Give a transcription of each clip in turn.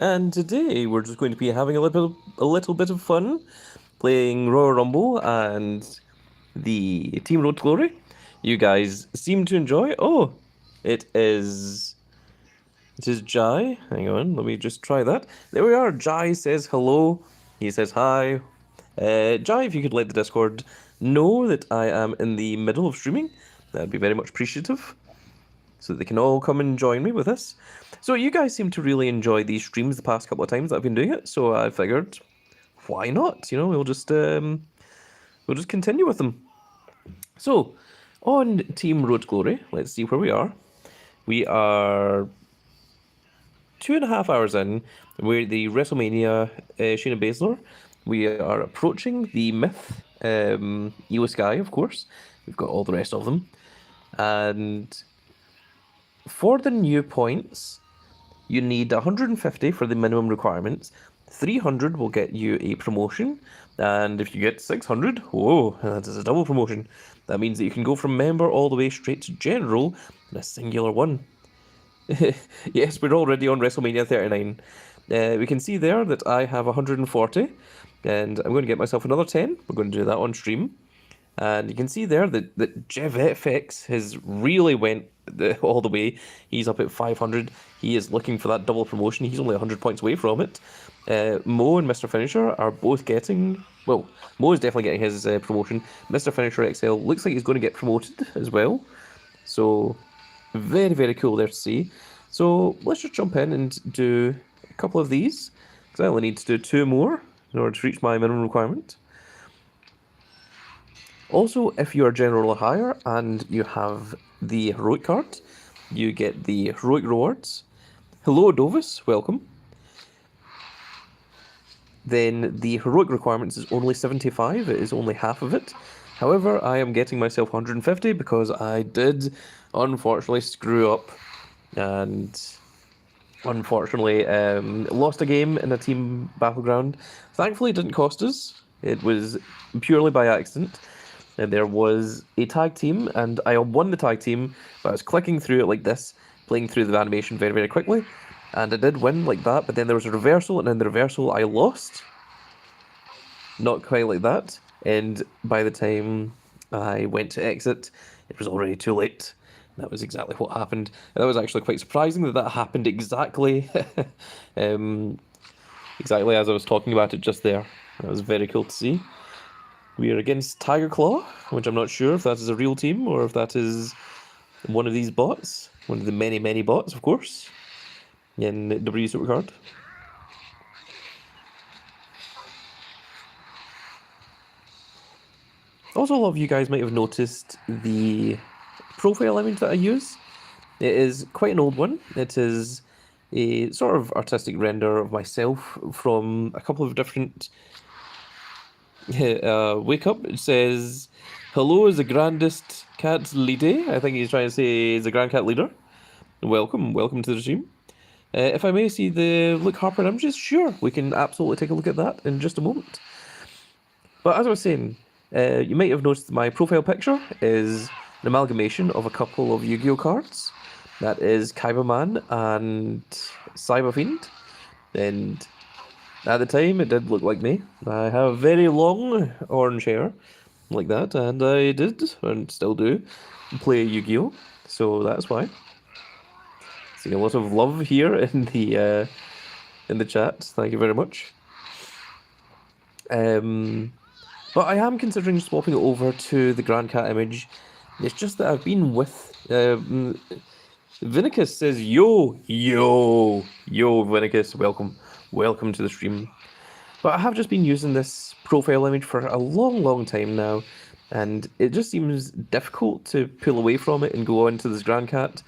And today we're just going to be having a little bit of fun playing Royal Rumble and the Team Road to Glory. You guys seem to enjoy. Oh, it is it is Jai. Hang on, let me just try that. There we are. Jai says hello. He says hi. Jai, if you could let the Discord know that I am in the middle of streaming, that'd be very much appreciative, so that they can all come and join me with this. So you guys seem to really enjoy these streams the past couple of times that I've been doing it, so I figured, why not? We'll just continue with them. So, on Team Road to Glory, let's see where we are. We are 2.5 hours in. We're the WrestleMania Shayna Baszler. We are approaching the Myth, Io Sky, of course. We've got all the rest of them. And for the new points, you need 150 for the minimum requirements. 300 will get you a promotion, and if you get 600, whoa, that is a double promotion. That means that you can go from member all the way straight to general in a singular one. Yes, we're already on WrestleMania 39. We can see there that I have 140, and I'm going to get myself another 10. We're going to do that on stream. And you can see there that Jeff FX has really went all the way. He's up at 500. He is looking for that double promotion. He's only 100 points away from it. Mo and Mr. Finisher are both getting... Well, Mo is definitely getting his promotion. Mr. Finisher XL looks like he's going to get promoted as well. So, very, very cool there to see. So, let's just jump in and do a couple of these, because I only need to do 2 more in order to reach my minimum requirement. Also, if you are general or higher and you have the heroic card, you get the heroic rewards. Hello, Dovis, welcome. Then the heroic requirements is only 75, it is only half of it. However, I am getting myself 150 because I did unfortunately screw up and unfortunately lost a game in a team battleground. Thankfully, it didn't cost us. It was purely by accident. And there was a tag team, and I won the tag team, but I was clicking through it like this, playing through the animation very, very quickly, and I did win like that, but then there was a reversal, and in the reversal I lost. Not quite like that, and by the time I went to exit, it was already too late. That was exactly what happened. And that was actually quite surprising that that happened exactly, exactly as I was talking about it just there. That was very cool to see. We are against Tiger Claw, which I'm not sure if that is a real team or if that is one of these bots. One of the many, many bots, of course, in WWE Supercard. Also, a lot of you guys might have noticed the profile image that I use. It is quite an old one. It is a sort of artistic render of myself from a couple of different... wake up, it says, hello is the grandest cat leader. I think he's trying to say he's the grand cat leader. Welcome to the stream. If I may see the Luke Harper images, sure, we can absolutely take a look at that in just a moment. But as I was saying, you might have noticed my profile picture is an amalgamation of a couple of Yu-Gi-Oh cards. That is Kaiba and Cyber Fiend. And at the time, it did look like me. I have very long orange hair, like that, and I did, and still do, play Yu-Gi-Oh! So that's why. Seeing a lot of love here in the chat. Thank you very much. But I am considering swapping it over to the Grand Cat image. It's just that I've been with... Vinicus says, yo, Vinicus, welcome to the stream. But I have just been using this profile image for a long time now, and it just seems difficult to pull away from it and go on to this Grand Cat.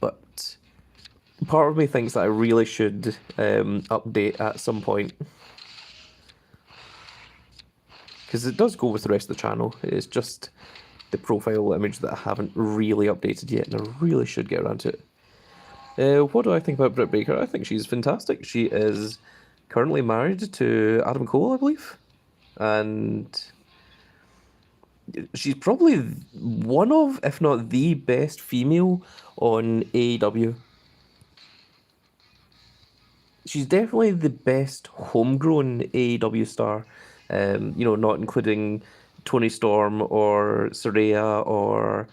But part of me thinks that I really should update at some point, because it does go with the rest of the channel. It's just the profile image that I haven't really updated yet, and I really should get around to it. What do I think about Britt Baker? I think she's fantastic. She is currently married to Adam Cole, I believe, and she's probably one of, if not the best female on AEW. she's definitely the best homegrown AEW star. Not including Tony Storm or Saraya or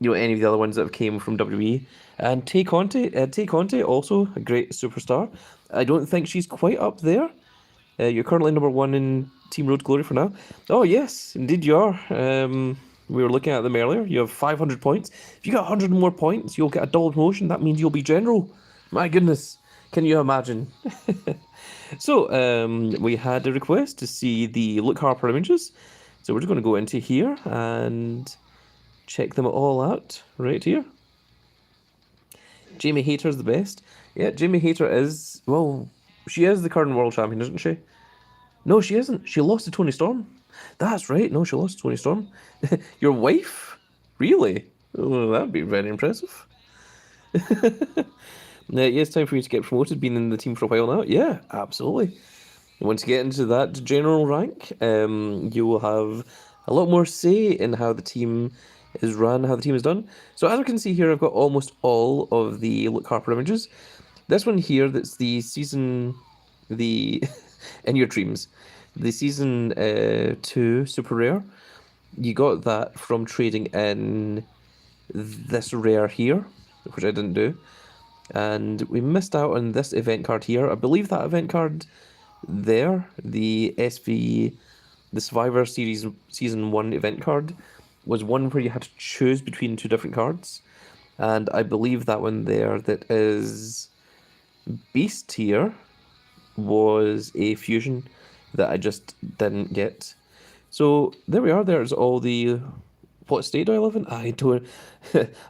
any of the other ones that have came from WWE. And Tay Conti also a great superstar. I don't think she's quite up there. You're currently number one in Team Road Glory for now. Oh yes, indeed you are. We were looking at them earlier. You have 500 points. If you get 100 more points, you'll get a double promotion. That means you'll be general. My goodness, can you imagine? So we had a request to see the Luke Harper images. So we're just going to go into here and check them all out right here. Jamie Hayter's the best. Yeah, Jamie Hayter is, well, she is the current world champion, isn't she? No, she isn't. She lost to Tony Storm. That's right. No, she lost to Tony Storm. Your wife? Really? Oh, that'd be very impressive. Yeah, it's time for you to get promoted, been in the team for a while now. Yeah, absolutely. Once you get into that general rank, you will have a lot more say in how the team is run, how the team is done. So as we can see here, I've got almost all of the Luke Harper images. This one here, that's the season, the in your dreams, the season 2 super rare. You got that from trading in this rare here, which I didn't do. And we missed out on this event card here. I believe that event card there, the SV, the Survivor Series Season 1 event card, was one where you had to choose between two different cards. And I believe that one there that is Beast here was a fusion that I just didn't get. So there we are. There's all the... What state do I live in? I don't...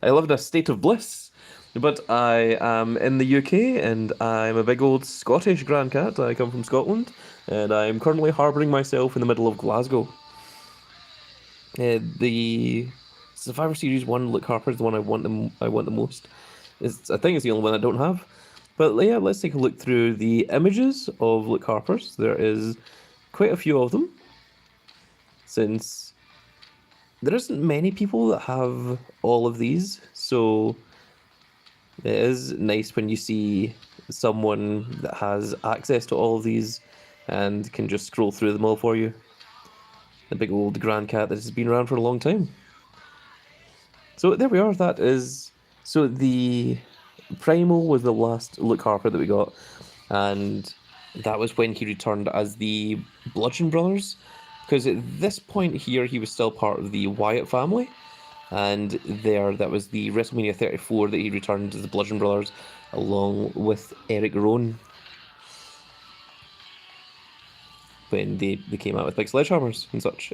I live in a state of bliss. But I am in the UK, and I'm a big old Scottish grand cat. I come from Scotland, and I'm currently harbouring myself in the middle of Glasgow. The Survivor Series 1 Luke Harper is the one I want the most. I think it's the only one I don't have. But yeah, let's take a look through the images of Luke Harper's. There is quite a few of them, since there isn't many people that have all of these, so it is nice when you see someone that has access to all of these and can just scroll through them all for you. The big old grand cat that has been around for a long time. So there we are, that is... So the Primal was the last Luke Harper that we got, and that was when he returned as the Bludgeon Brothers, because at this point here he was still part of the Wyatt family, and that was the WrestleMania 34 that he returned as the Bludgeon Brothers along with Eric Rowan, when they came out with big sledgehammers and such.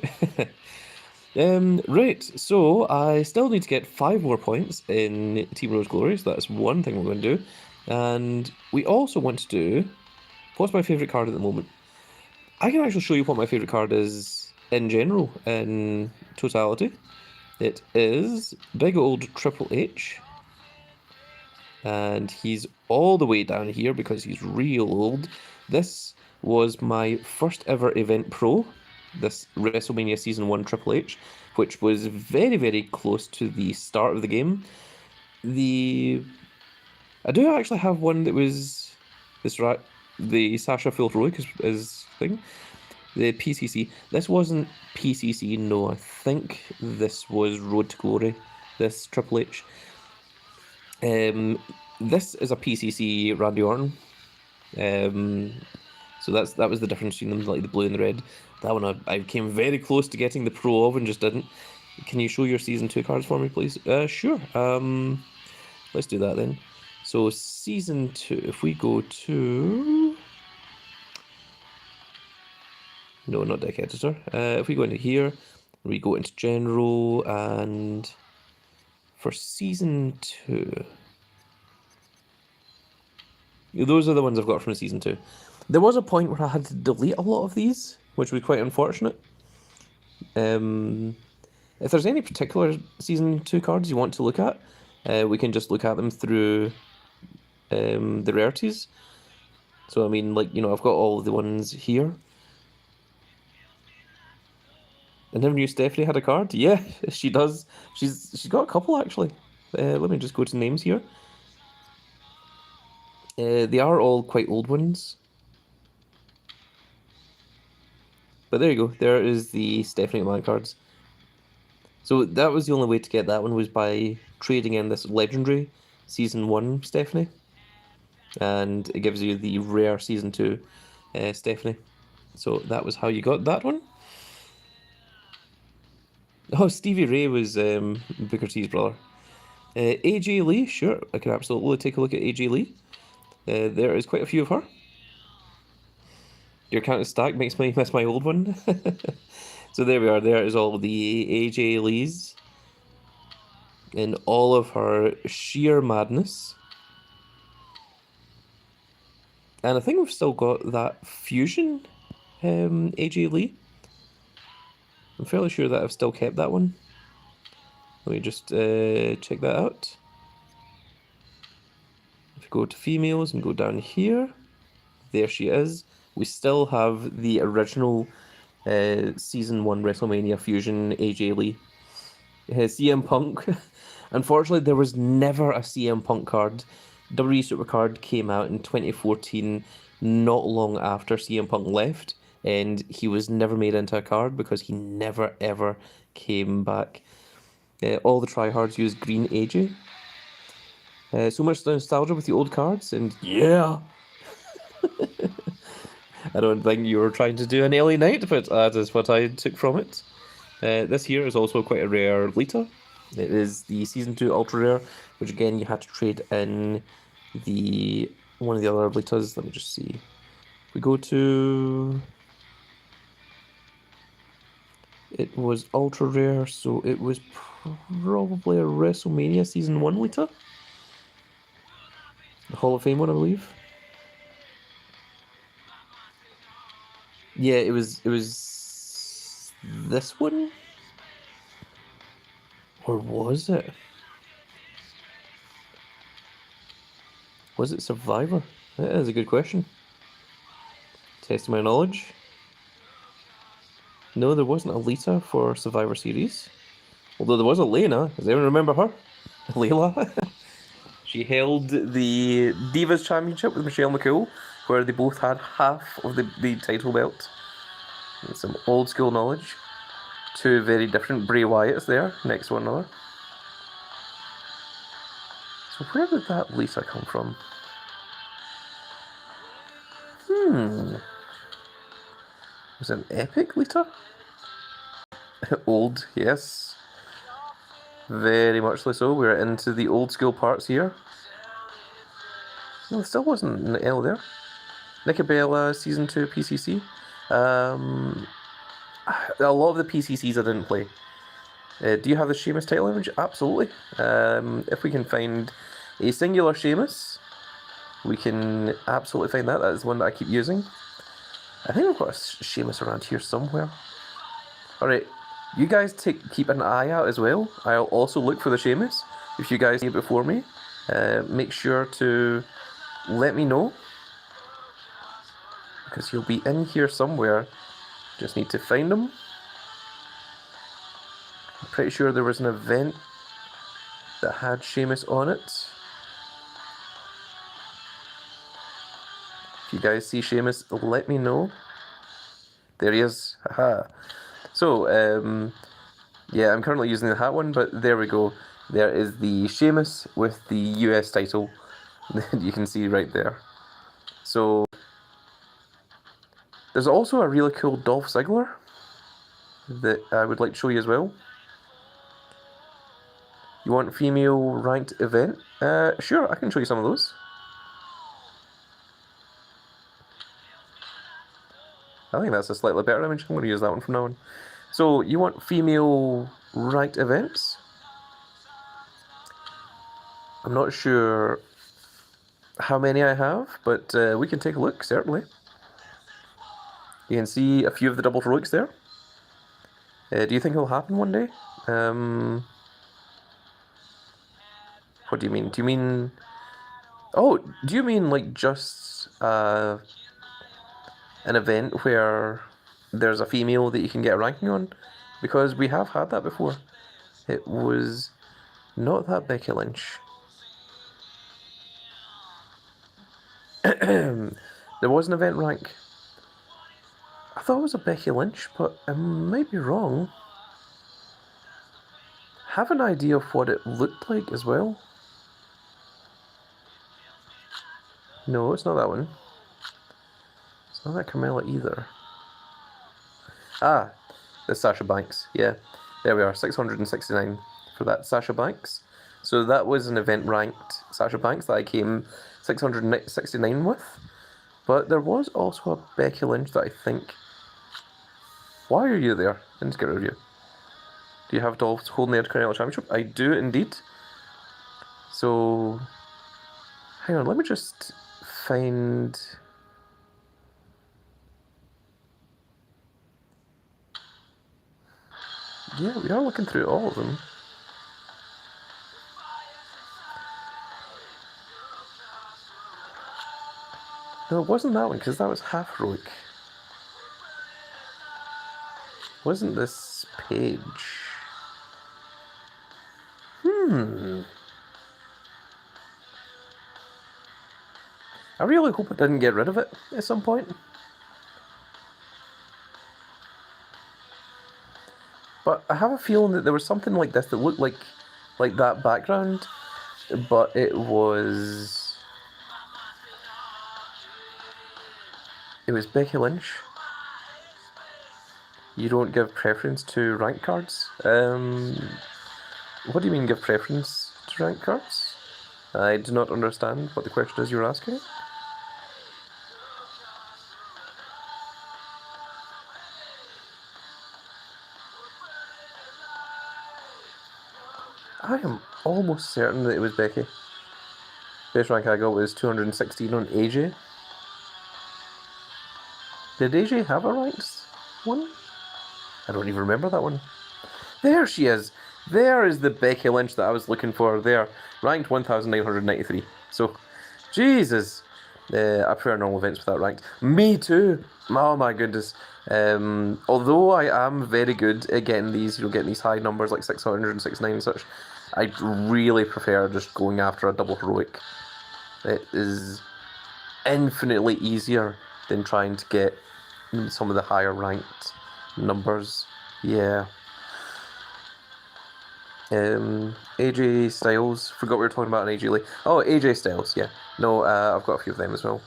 Right, so I still need to get 5 more points in Team Rose Glory, so that's one thing we're going to do. And we also want to do... What's my favourite card at the moment? I can actually show you what my favourite card is in general, in totality. It is big old Triple H. And he's all the way down here because he's real old. This was my first ever event pro, this WrestleMania Season 1 Triple H, which was very, very close to the start of the game. I do actually have one that was the Sasha Filtroy is thing. The PCC. This wasn't PCC, no, I think this was Road to Glory, this Triple H. This is a PCC Randy Orton. So that was the difference between them, like the blue and the red. That one I came very close to getting the pro of and just didn't. Can you show your Season 2 cards for me, please? Sure. Let's do that then. So Season 2, if we go to... No, not Deck Editor. If we go into here, we go into General, and for Season 2... Those are the ones I've got from Season 2. There was a point where I had to delete a lot of these, which was quite unfortunate. If there's any particular Season 2 cards you want to look at, we can just look at them through the rarities. So, I mean, like, I've got all of the ones here. I never knew Stephanie had a card. Yeah, she does. She's got a couple, actually. Let me just go to names here. They are all quite old ones. But there you go. There is the Stephanie McMahon cards. So that was the only way to get that one, was by trading in this legendary Season 1 Stephanie. And it gives you the rare Season 2 Stephanie. So that was how you got that one. Oh, Stevie Ray was Booker T's brother. AJ Lee, sure, I can absolutely take a look at AJ Lee. There is quite a few of her. Your count is stacked makes me miss my old one. So there we are. There is all the AJ Lees in all of her sheer madness. And I think we've still got that Fusion AJ Lee. I'm fairly sure that I've still kept that one. Let me just check that out. If we go to females and go down here, there she is. We still have the original Season 1 WrestleMania Fusion AJ Lee. CM Punk. Unfortunately, there was never a CM Punk card. WWE Supercard came out in 2014, not long after CM Punk left, and he was never made into a card because he never ever came back. All the tryhards used green AJ. So much nostalgia with the old cards, and yeah! I don't think you were trying to do an LA Knight, but that is what I took from it. This here is also quite a rare Lita. It is the Season 2 Ultra Rare, which again you had to trade in one of the other Litas. Let me just see. We go to... It was Ultra Rare, so it was probably a WrestleMania Season 1 Lita. The Hall of Fame one, I believe. Yeah, it was this one? Or was it? Was it Survivor? That is a good question. Testing my knowledge. No, there wasn't a Lita for Survivor Series. Although there was a Lena. Does anyone remember her? Layla? She held the Divas Championship with Michelle McCool, where they both had half of the title belt. And some old school knowledge. Two very different Bray Wyatts there, next to one another. So where did that Lisa come from? Was it an epic Lita? Old, yes. Very much so. We're into the old school parts here. No, it still wasn't an L there. Nikki Bella, Season 2 PCC. A lot of the PCCs I didn't play. Do you have the Sheamus title image? Absolutely. If we can find a singular Sheamus, we can absolutely find that. That is one that I keep using. I think I've got a Sheamus around here somewhere. Alright, you guys keep an eye out as well. I'll also look for the Sheamus. If you guys see it before me, make sure to let me know, because he'll be in here somewhere. Just need to find him. I'm pretty sure there was an event that had Sheamus on it. If you guys see Sheamus, let me know. There he is. Haha. So, yeah, I'm currently using the hat one, but there we go. There is the Sheamus with the US title that you can see right there. So, there's also a really cool Dolph Ziggler that I would like to show you as well. You want female ranked event? Sure, I can show you some of those. I think that's a slightly better image. I'm going to use that one from now on. So, you want female ranked events? I'm not sure how many I have, but we can take a look, certainly. You can see a few of the double heroics there. Do you think it'll happen one day? What do you mean? Do you mean... Oh, do you mean like just an event where there's a female that you can get a ranking on? Because we have had that before. It was not that Becky Lynch. There was an event rank. I thought it was a Becky Lynch, but I might be wrong. Have an idea of what it looked like as well. No, it's not that one. It's not that Carmella either. Ah, the Sasha Banks. Yeah, there we are. 669 for that Sasha Banks. So that was an event ranked Sasha Banks that I came 669 with. But there was also a Becky Lynch that I think... Why are you there? I didn't get rid of you. Do you have Dolphs holding the Intercontinental Championship? I do indeed. So... Hang on, let me just find... Yeah, we are looking through all of them. No, it wasn't that one, because that was half heroic. Wasn't this page? I really hope it didn't get rid of it at some point. But I have a feeling that there was something like this that looked like that background, but it was Becky Lynch. You don't give preference to rank cards? What do you mean give preference to rank cards? I do not understand what the question is you're asking. I am almost certain that it was Becky. Best rank I got was 216 on AJ. Did AJ have a ranked one? I don't even remember that one. There she is! There is the Becky Lynch that I was looking for there. Ranked 1993. So, Jesus! I prefer normal events with that ranked. Me too! Oh my goodness. Although I am very good at getting these, getting these high numbers like 669 and such, I really prefer just going after a double heroic. It is infinitely easier than trying to get some of the higher ranked numbers. Yeah. AJ Styles. Forgot we were talking about an AJ Lee. Oh, AJ Styles, yeah. No, I've got a few of them as well.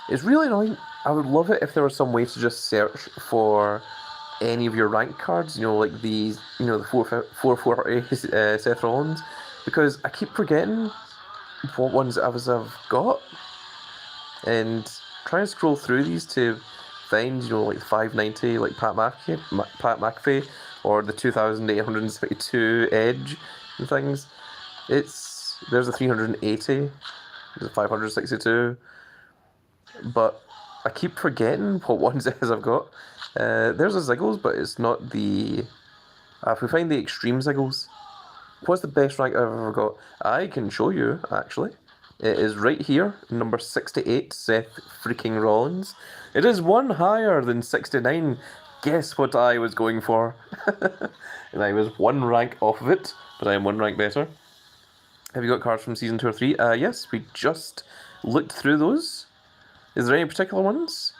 It's really annoying. I would love it if there was some way to just search for any of your rank cards, like these, the 440 Seth Rollins, because I keep forgetting what ones I've got, and trying to scroll through these to find, like 590, like Pat McAfee, or the 2872 Edge and things. There's a 380, there's a 562, but I keep forgetting what ones it is I've got. There's a Ziggles, but it's not the... if we find the Extreme Ziggles, what's the best rank I've ever got? I can show you, actually. It is right here, number 68, Seth freaking Rollins. It is one higher than 69. Guess what I was going for? And I was one rank off of it, but I am one rank better. Have you got cards from Season 2 or 3? Yes, we just looked through those. Is there any particular ones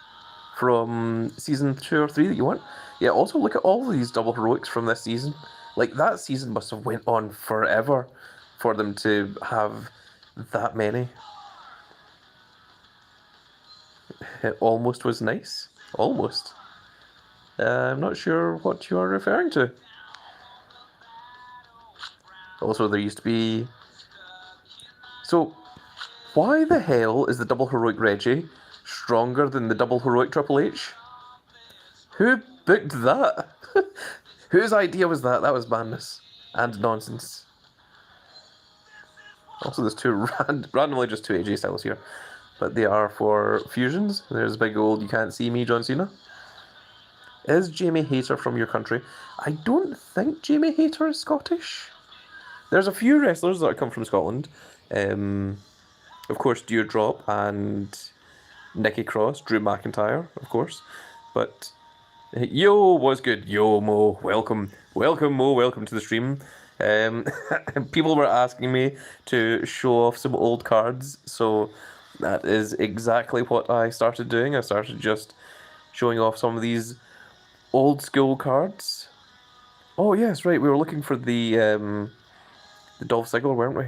from Season 2 or 3 that you want? Yeah, also look at all of these double heroics from this season. Like, that season must have went on forever for them to have that many. It almost was nice. Almost. I'm not sure what you are referring to. Also, there used to be... So, why the hell is the double heroic Reggie stronger than the double heroic Triple H? Who booked that? Whose idea was that? That was madness. And nonsense. Also, there's randomly just two AJ Styles here. But they are for fusions. There's big old You Can't See Me, John Cena. Is Jamie Hayter from your country? I don't think Jamie Hayter is Scottish. There's a few wrestlers that come from Scotland. Of course, Dewdrop and Nikki Cross, Drew McIntyre, of course. But Yo, what's good? Yo, Mo, welcome. Welcome, Mo, welcome to the stream. People were asking me to show off some old cards, so that is exactly what I started doing. I started just showing off some of these old school cards. Oh yes, right. We were looking for the Dolph Ziggler, weren't we?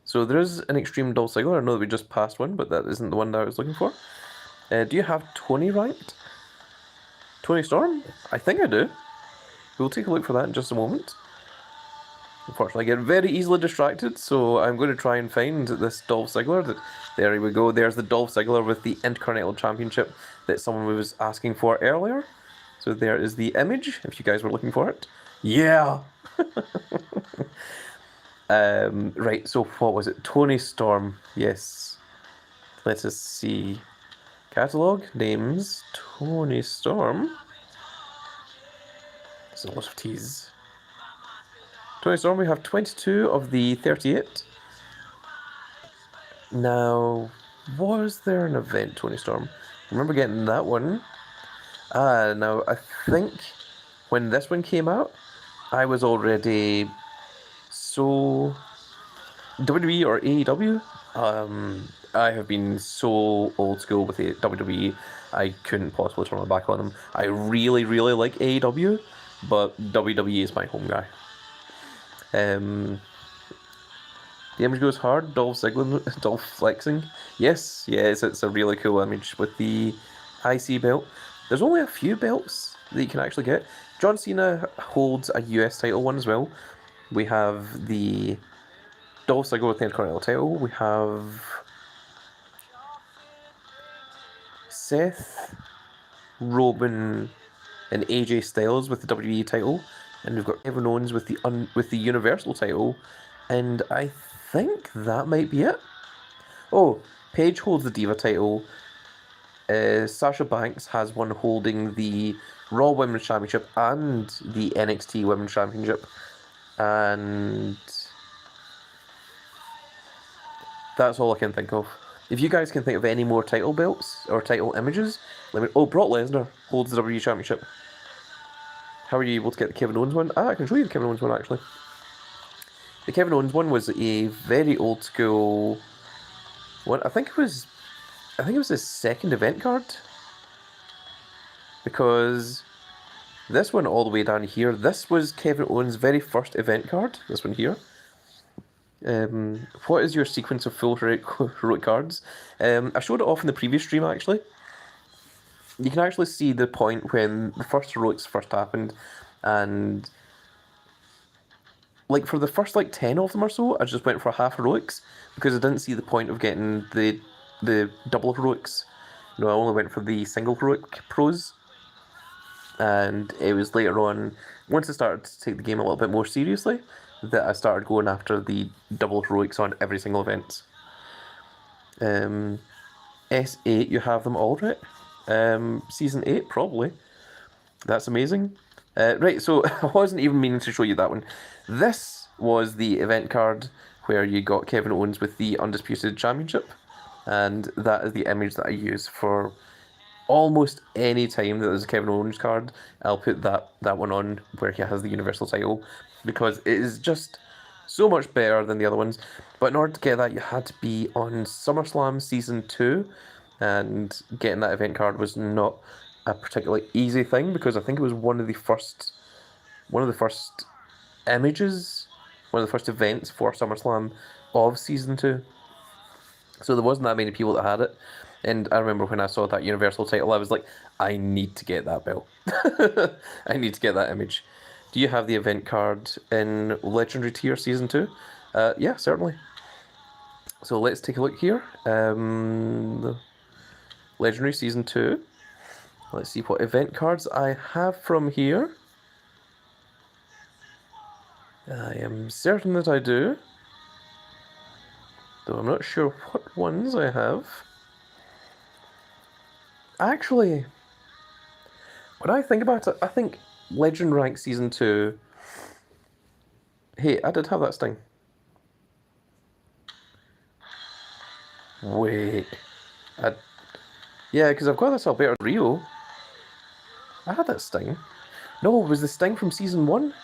So there is an Extreme Dolph Ziggler. I know that we just passed one, but that isn't the one that I was looking for. Do you have Tony ranked? Tony Storm? I think I do. We'll take a look for that in just a moment. Unfortunately, I get very easily distracted, so I'm going to try and find this Dolph Ziggler. There we go. There's the Dolph Ziggler with the Intercontinental Championship that someone was asking for earlier. So there is the image, if you guys were looking for it. Yeah! Right, so what was it? Tony Storm. Yes. Let us see. Catalogue, names, Tony Storm. There's a lot of T's. Tony Storm, we have 22 of the 38. Now, was there an event, Tony Storm? I remember getting that one. Now, I think when this one came out, I was already so... WWE or AEW? I have been so old school with the WWE, I couldn't possibly turn my back on them. I really, really like AEW, but WWE is my home guy. The image goes hard. Dolph Ziggler, Dolph flexing. Yes, it's a really cool image with the IC belt. There's only a few belts that you can actually get. John Cena holds a US title one as well. We have the Dolph Ziggler with the Intercontinental title. We have Seth, Roman, and AJ Styles with the WWE title, and we've got Kevin Owens with the Universal title, and I think that might be it. Oh, Paige holds the Diva title. Sasha Banks has one holding the Raw Women's Championship and the NXT Women's Championship, and that's all I can think of. If you guys can think of any more title belts or title images, let me. Oh, Brock Lesnar holds the WWE Championship. How are you able to get the Kevin Owens one? I can show you the Kevin Owens one actually. The Kevin Owens one was a very old school one. I think it was his second event card, because this one all the way down here, this was Kevin Owens' very first event card. This one here. What is your sequence of full heroic cards? I showed it off in the previous stream actually. You can actually see the point when the first heroics first happened, and like for the first like 10 of them or so, I just went for half heroics because I didn't see the point of getting the double heroics. I only went for the single heroic pros, and it was later on, once I started to take the game a little bit more seriously, that I started going after the double heroics on every single event. S8, you have them all right? Season 8, probably. That's amazing. Right, so I wasn't even meaning to show you that one. This was the event card where you got Kevin Owens with the Undisputed Championship, and that is the image that I use for almost any time that there's a Kevin Owens card. I'll put that one on where he has the Universal title, because it is just so much better than the other ones. But in order to get that, you had to be on SummerSlam Season 2, and getting that event card was not a particularly easy thing, because I think it was one of the first images, one of the first events for SummerSlam of Season 2. So there wasn't that many people that had it. And I remember when I saw that Universal title, I was like, I need to get that belt. I need to get that image. Do you have the event card in Legendary Tier Season 2? Yeah, certainly. So let's take a look here. The Legendary Season 2. Let's see what event cards I have from here. I am certain that I do, though I'm not sure what ones I have. Actually, when I think about it, I think Legend Rank Season 2... Hey, I did have that Sting. Wait. Yeah, because I've got this Alberto Rio. I had that Sting. No, was the Sting from Season 1?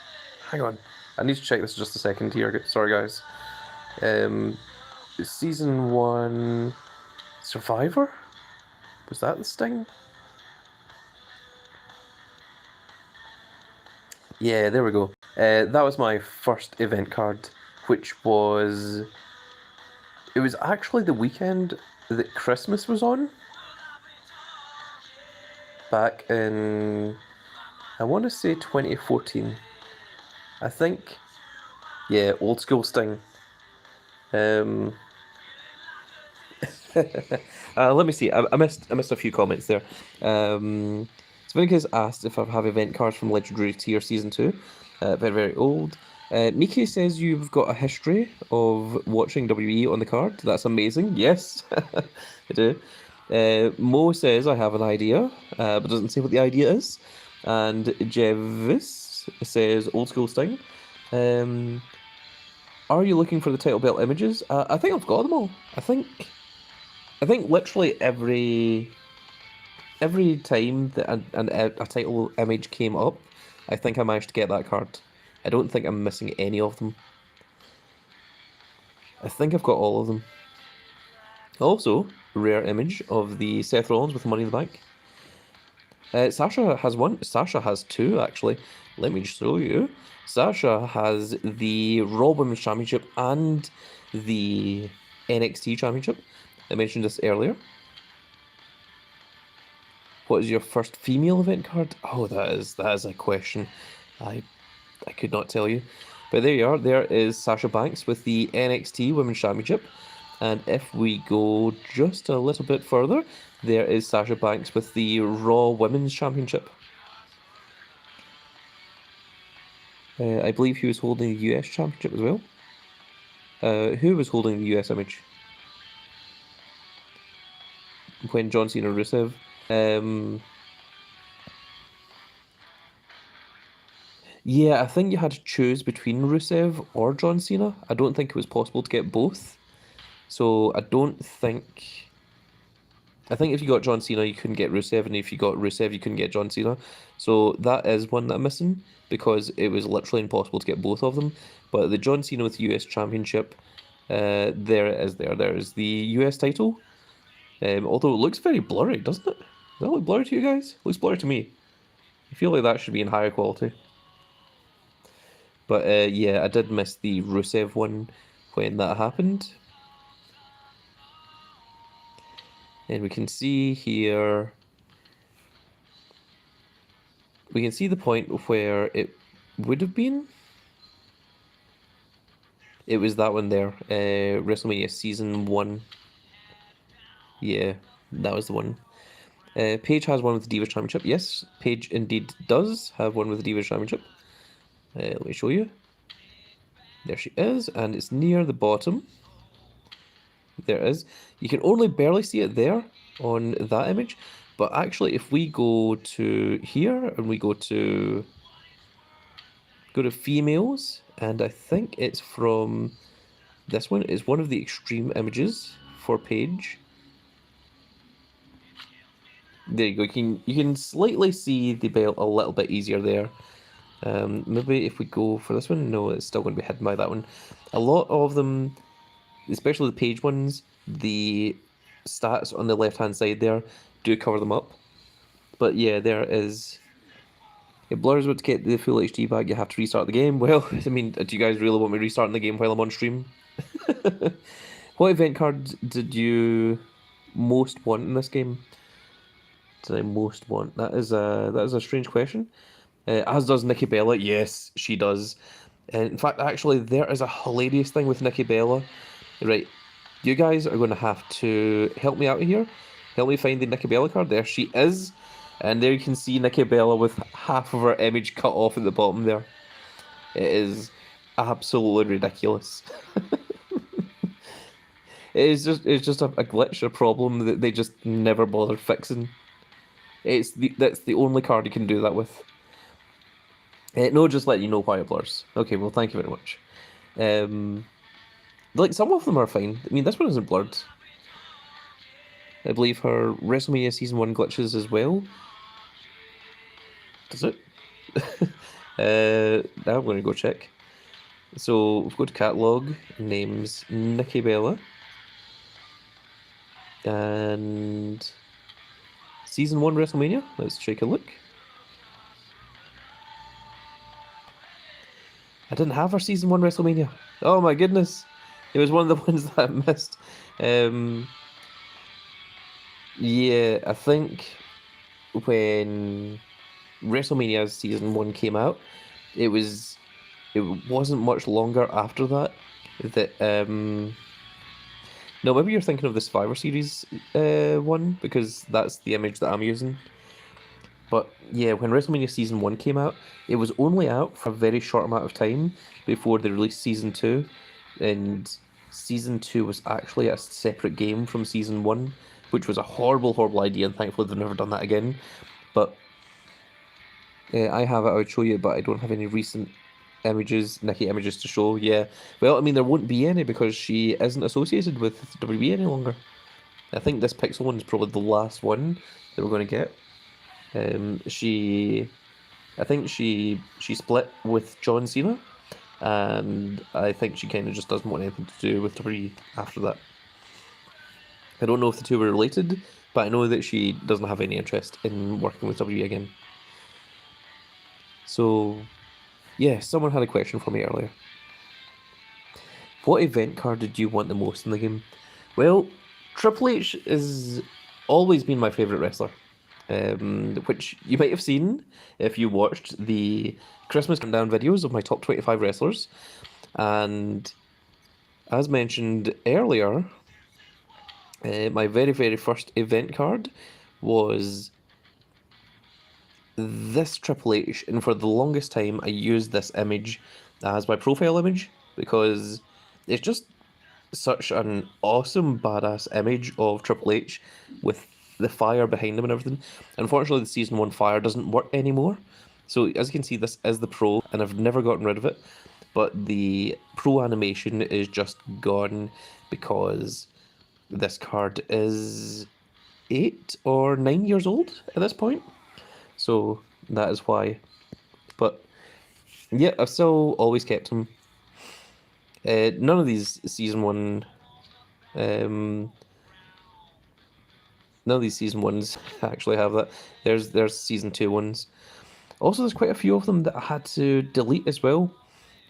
hang on. I need to check this just a second here. Sorry, guys. Season 1 Survivor? Was that the Sting? Yeah, there we go. That was my first event card, which was... It was actually the weekend that Christmas was on. Back in... I want to say 2014. I think... Yeah, old school Sting. Let me see. I missed a few comments there. Svinicus asked if I have event cards from Legendary Tier Season 2. Very, very old. Miki says you've got a history of watching WWE on the card. That's amazing. Yes, I do. Mo says I have an idea, but doesn't say what the idea is. And Jevis says old school Sting. Are you looking for the title belt images? I think I've got them all. I think literally every time that a title image came up, I think I managed to get that card. I don't think I'm missing any of them. I think I've got all of them. Also, rare image of the Seth Rollins with Money in the Bank. Sasha has one. Sasha has two, actually. Let me show you. Sasha has the Raw Women's Championship and the NXT Championship. I mentioned this earlier. What is your first female event card? Oh, that is a question. I could not tell you. But there you are. There is Sasha Banks with the NXT Women's Championship. And if we go just a little bit further, there is Sasha Banks with the Raw Women's Championship. I believe he was holding the US Championship as well. Who was holding the US image? When John Cena and Rusev. Yeah, I think you had to choose between Rusev or John Cena. I don't think it was possible to get both. So I think if you got John Cena, you couldn't get Rusev, and if you got Rusev, you couldn't get John Cena. So that is one that I'm missing, because it was literally impossible to get both of them. But the John Cena with the US Championship, there it is there. There is the US title. Although it looks very blurry, doesn't it? Does that look blurry to you guys? It looks blurry to me. I feel like that should be in higher quality. But yeah, I did miss the Rusev one when that happened. And we can see here, we can see the point where it would have been. It was that one there, WrestleMania Season 1. Yeah, that was the one. Paige has one with the Divas Championship. Yes, Paige indeed does have one with the Divas Championship. Let me show you. There she is, and it's near the bottom. There it is. You can only barely see it there on that image, but actually if we go to here and we go to females, and I think it's from this one, is one of the extreme images for Paige. There you go. You can slightly see the belt a little bit easier there. Maybe if we go for this one, no, it's still going to be hidden by that one. A lot of them, especially the Page ones, the stats on the left-hand side there do cover them up. But yeah, there is... It blurs, but to get the full HD back, you have to restart the game. Well, I mean, do you guys really want me restarting the game while I'm on stream? What event card did you most want in this game? Did I most want? That is a strange question. As does Nikki Bella. Yes, she does. And in fact, actually, there is a hilarious thing with Nikki Bella. Right, you guys are going to have to help me out here. Help me find the Nikki Bella card. There she is. And there you can see Nikki Bella with half of her image cut off at the bottom there. It is absolutely ridiculous. It's just a glitch, a problem that they just never bothered fixing. That's the only card you can do that with. No, just let you know why it blurs. Okay, well, thank you very much. Like, some of them are fine. I mean, this one isn't blurred. I believe her WrestleMania Season 1 glitches as well. Does it? Now I'm going to go check. So we've got catalog, names Nikki Bella, and Season 1 WrestleMania. Let's take a look. I didn't have our Season 1 WrestleMania. Oh my goodness. It was one of the ones that I missed. Yeah, I think when WrestleMania Season 1 came out, it wasn't much longer after that no, maybe you're thinking of the Survivor Series one, because that's the image that I'm using. But yeah, when WrestleMania Season 1 came out, it was only out for a very short amount of time before they released Season 2. And Season 2 was actually a separate game from Season 1, which was a horrible, horrible idea, and thankfully they've never done that again. But I have it, I would show you, but I don't have any recent Nikki images to show. Yeah, well, I mean, there won't be any because she isn't associated with WWE any longer. I think this Pixel one is probably the last one that we're going to get. I think she split with John Cena, and I think she kind of just doesn't want anything to do with WWE after that. I don't know if the two were related, but I know that she doesn't have any interest in working with WWE again. So, yeah, someone had a question for me earlier. What event card did you want the most in the game? Well, Triple H has always been my favourite wrestler, which you might have seen if you watched the Christmas countdown videos of my top 25 wrestlers. And as mentioned earlier, my very, very first event card was this Triple H, and for the longest time I used this image as my profile image because it's just such an awesome, badass image of Triple H with the fire behind him and everything. Unfortunately, the Season 1 fire doesn't work anymore. So as you can see, this is the Pro, and I've never gotten rid of it. But the Pro animation is just gone because this card is 8 or 9 years old at this point. So that is why. But yeah, I've still always kept him. None of these Season 1 none of these Season 1s actually have that. There's Season 2 ones. Also, there's quite a few of them that I had to delete as well,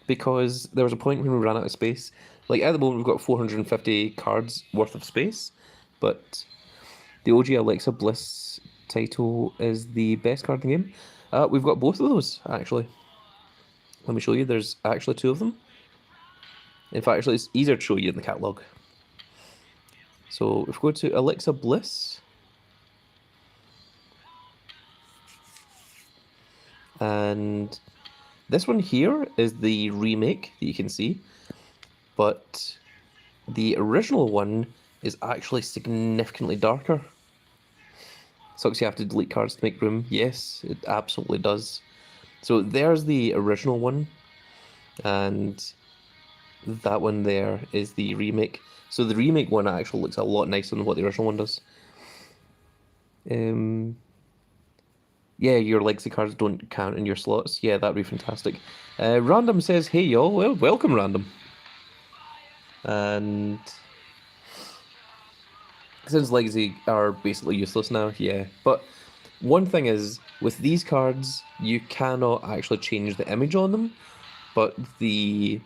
because there was a point when we ran out of space. Like, at the moment, we've got 450 cards worth of space, but the OG Alexa Bliss title is the best card in the game. We've got both of those, actually. Let me show you. There's actually 2 of them. In fact, actually, it's easier to show you in the catalogue. So if we go to Alexa Bliss, and this one here is the remake that you can see, but the original one is actually significantly darker. Sucks you have to delete cards to make room. Yes, it absolutely does. So there's the original one, and that one there is the remake. So the remake one actually looks a lot nicer than what the original one does. Yeah, your legacy cards don't count in your slots. Yeah, that'd be fantastic. Random says, hey y'all, well, welcome Random. And since legacy are basically useless now, yeah. But one thing is, with these cards, you cannot actually change the image on them. But the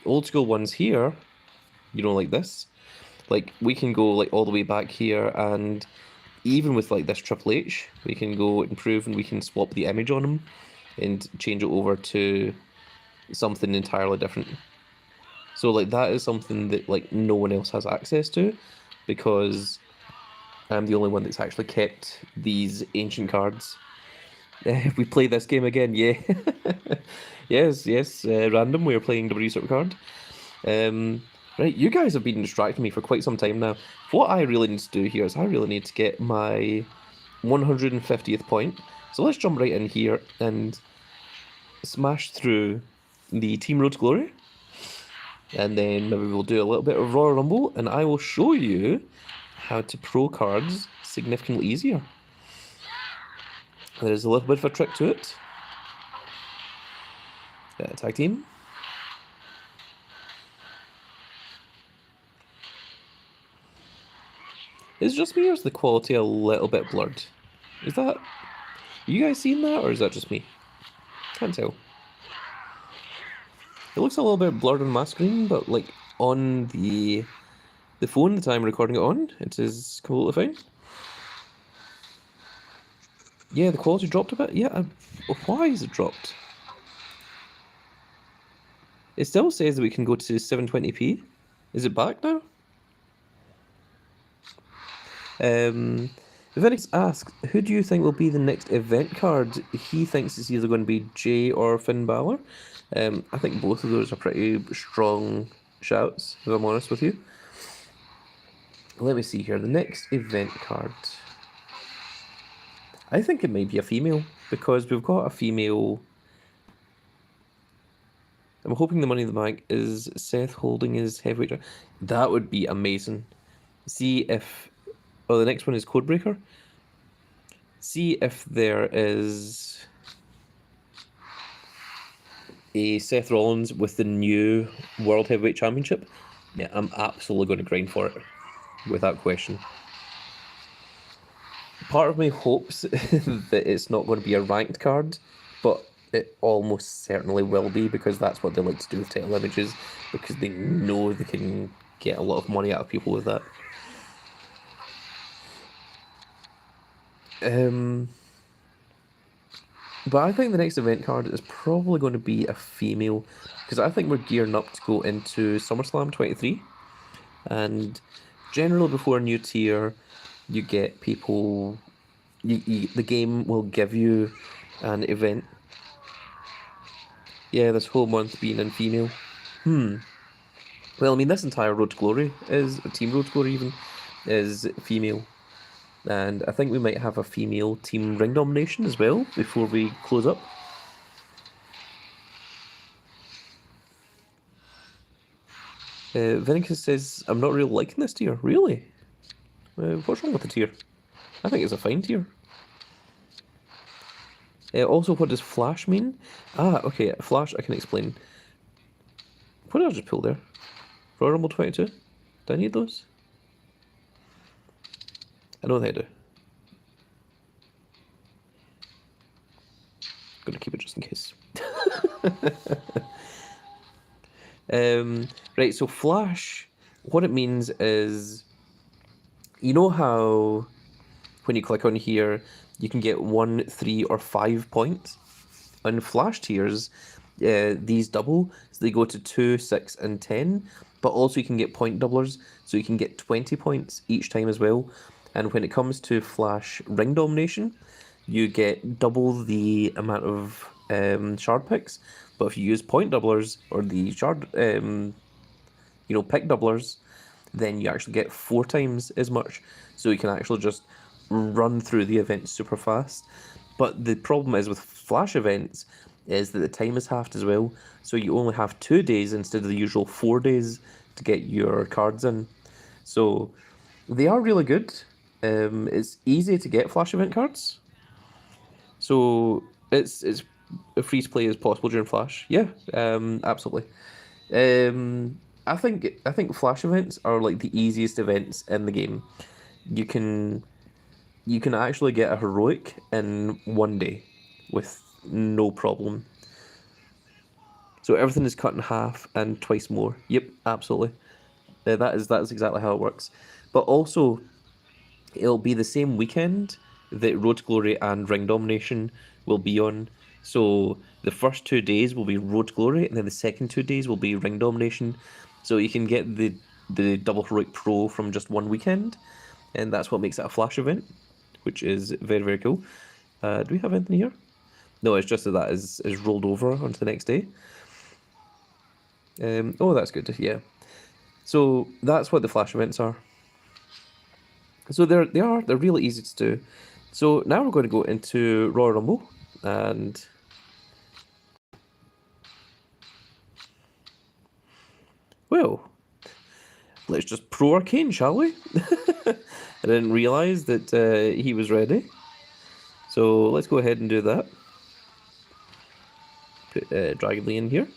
old school ones here, you know, like this, like we can go like all the way back here, and even with like this Triple H, we can go improve and we can swap the image on him and change it over to something entirely different. So like that is something that like no one else has access to, because I'm the only one that's actually kept these ancient cards. If we play this game again, yeah. Yes, random, we are playing WWE Supercard. Right, you guys have been distracting me for quite some time now. What I really need to do here is I really need to get my 150th point. So let's jump right in here and smash through the Team Road to Glory. And then maybe we'll do a little bit of Royal Rumble, and I will show you how to pro cards significantly easier. There is a little bit of a trick to it. Tag team. Is it just me or is the quality a little bit blurred? Is that... Are you guys seeing that or is that just me? Can't tell. It looks a little bit blurred on my screen, but like on the phone that I'm recording it on, it is completely fine. Yeah, the quality dropped a bit. Yeah, why is it dropped? It still says that we can go to 720p. Is it back now? Vinix asks, who do you think will be the next event card? He thinks it's either going to be Jay or Finn Balor. I think both of those are pretty strong shouts, if I'm honest with you. Let me see here. The next event card. I think it may be a female, because we've got a female... I'm hoping the Money in the Bank is Seth holding his heavyweight... That would be amazing. See if... Oh, the next one is Codebreaker. See if there is a Seth Rollins with the new World Heavyweight Championship. Yeah, I'm absolutely going to grind for it, without question. Part of me hopes that it's not going to be a ranked card, but it almost certainly will be, because that's what they like to do with title images, because they know they can get a lot of money out of people with that. But I think the next event card is probably going to be a female, because I think we're gearing up to go into SummerSlam 23, and generally before a new tier, you get people... the game will give you an event. Yeah, this whole month being in female. Well, I mean, this entire Road to Glory is... Team Road to Glory even is female. And I think we might have a female team ring domination as well before we close up. Vinicus says, I'm not really liking this tier. Really? What's wrong with the tier? I think it's a fine tier. Also, what does Flash mean? Ah, okay, Flash, I can explain. What did I just pull there? Royal Rumble 22? Do I need those? I don't think I do. I'm gonna keep it just in case. Right, so Flash, what it means is, you know how when you click on here, you can get 1, 3, or 5 points? On Flash tiers, these double, so they go to 2, 6, and 10, but also you can get point doublers, so you can get 20 points each time as well. And when it comes to Flash ring domination, you get double the amount of shard picks, but if you use point doublers or the shard, pick doublers, then you actually get 4 times as much, so you can actually just run through the event super fast. But the problem is with Flash events is that the time is halved as well, so you only have 2 days instead of the usual 4 days to get your cards in. So they are really good. It's easy to get Flash event cards, so it's as free to play as possible during Flash. Yeah, absolutely. I think Flash events are like the easiest events in the game. You can actually get a heroic in 1 day with no problem. So everything is cut in half and twice more. Yep, absolutely. That is exactly how it works. But also, it'll be the same weekend that Road to Glory and Ring Domination will be on. So the first 2 days will be Road to Glory, and then the second 2 days will be Ring Domination. So you can get the Double Heroic Pro from just one weekend, and that's what makes it a Flash event, which is very, very cool. Do we have anything here? No, it's just that is rolled over onto the next day. Oh, that's good, yeah. So that's what the Flash events are. So they're really easy to do. So now we're going to go into Royal Rumble, and well, let's just pro Arcane, shall we? I didn't realise that he was ready. So let's go ahead and do that. put Dragon Lee in here.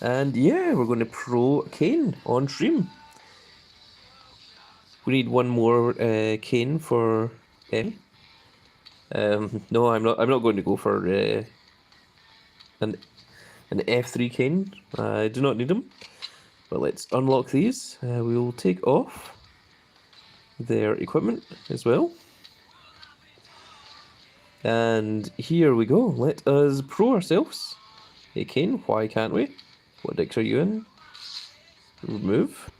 And yeah, we're going to pro Kane on stream. We need one more Kane for M. No, I'm not. I'm not going to go for an F3 Kane. I do not need him. But let's unlock these. We will take off their equipment as well. And here we go. Let us pro ourselves. Hey Kane, why can't we? What decks are you in? Remove.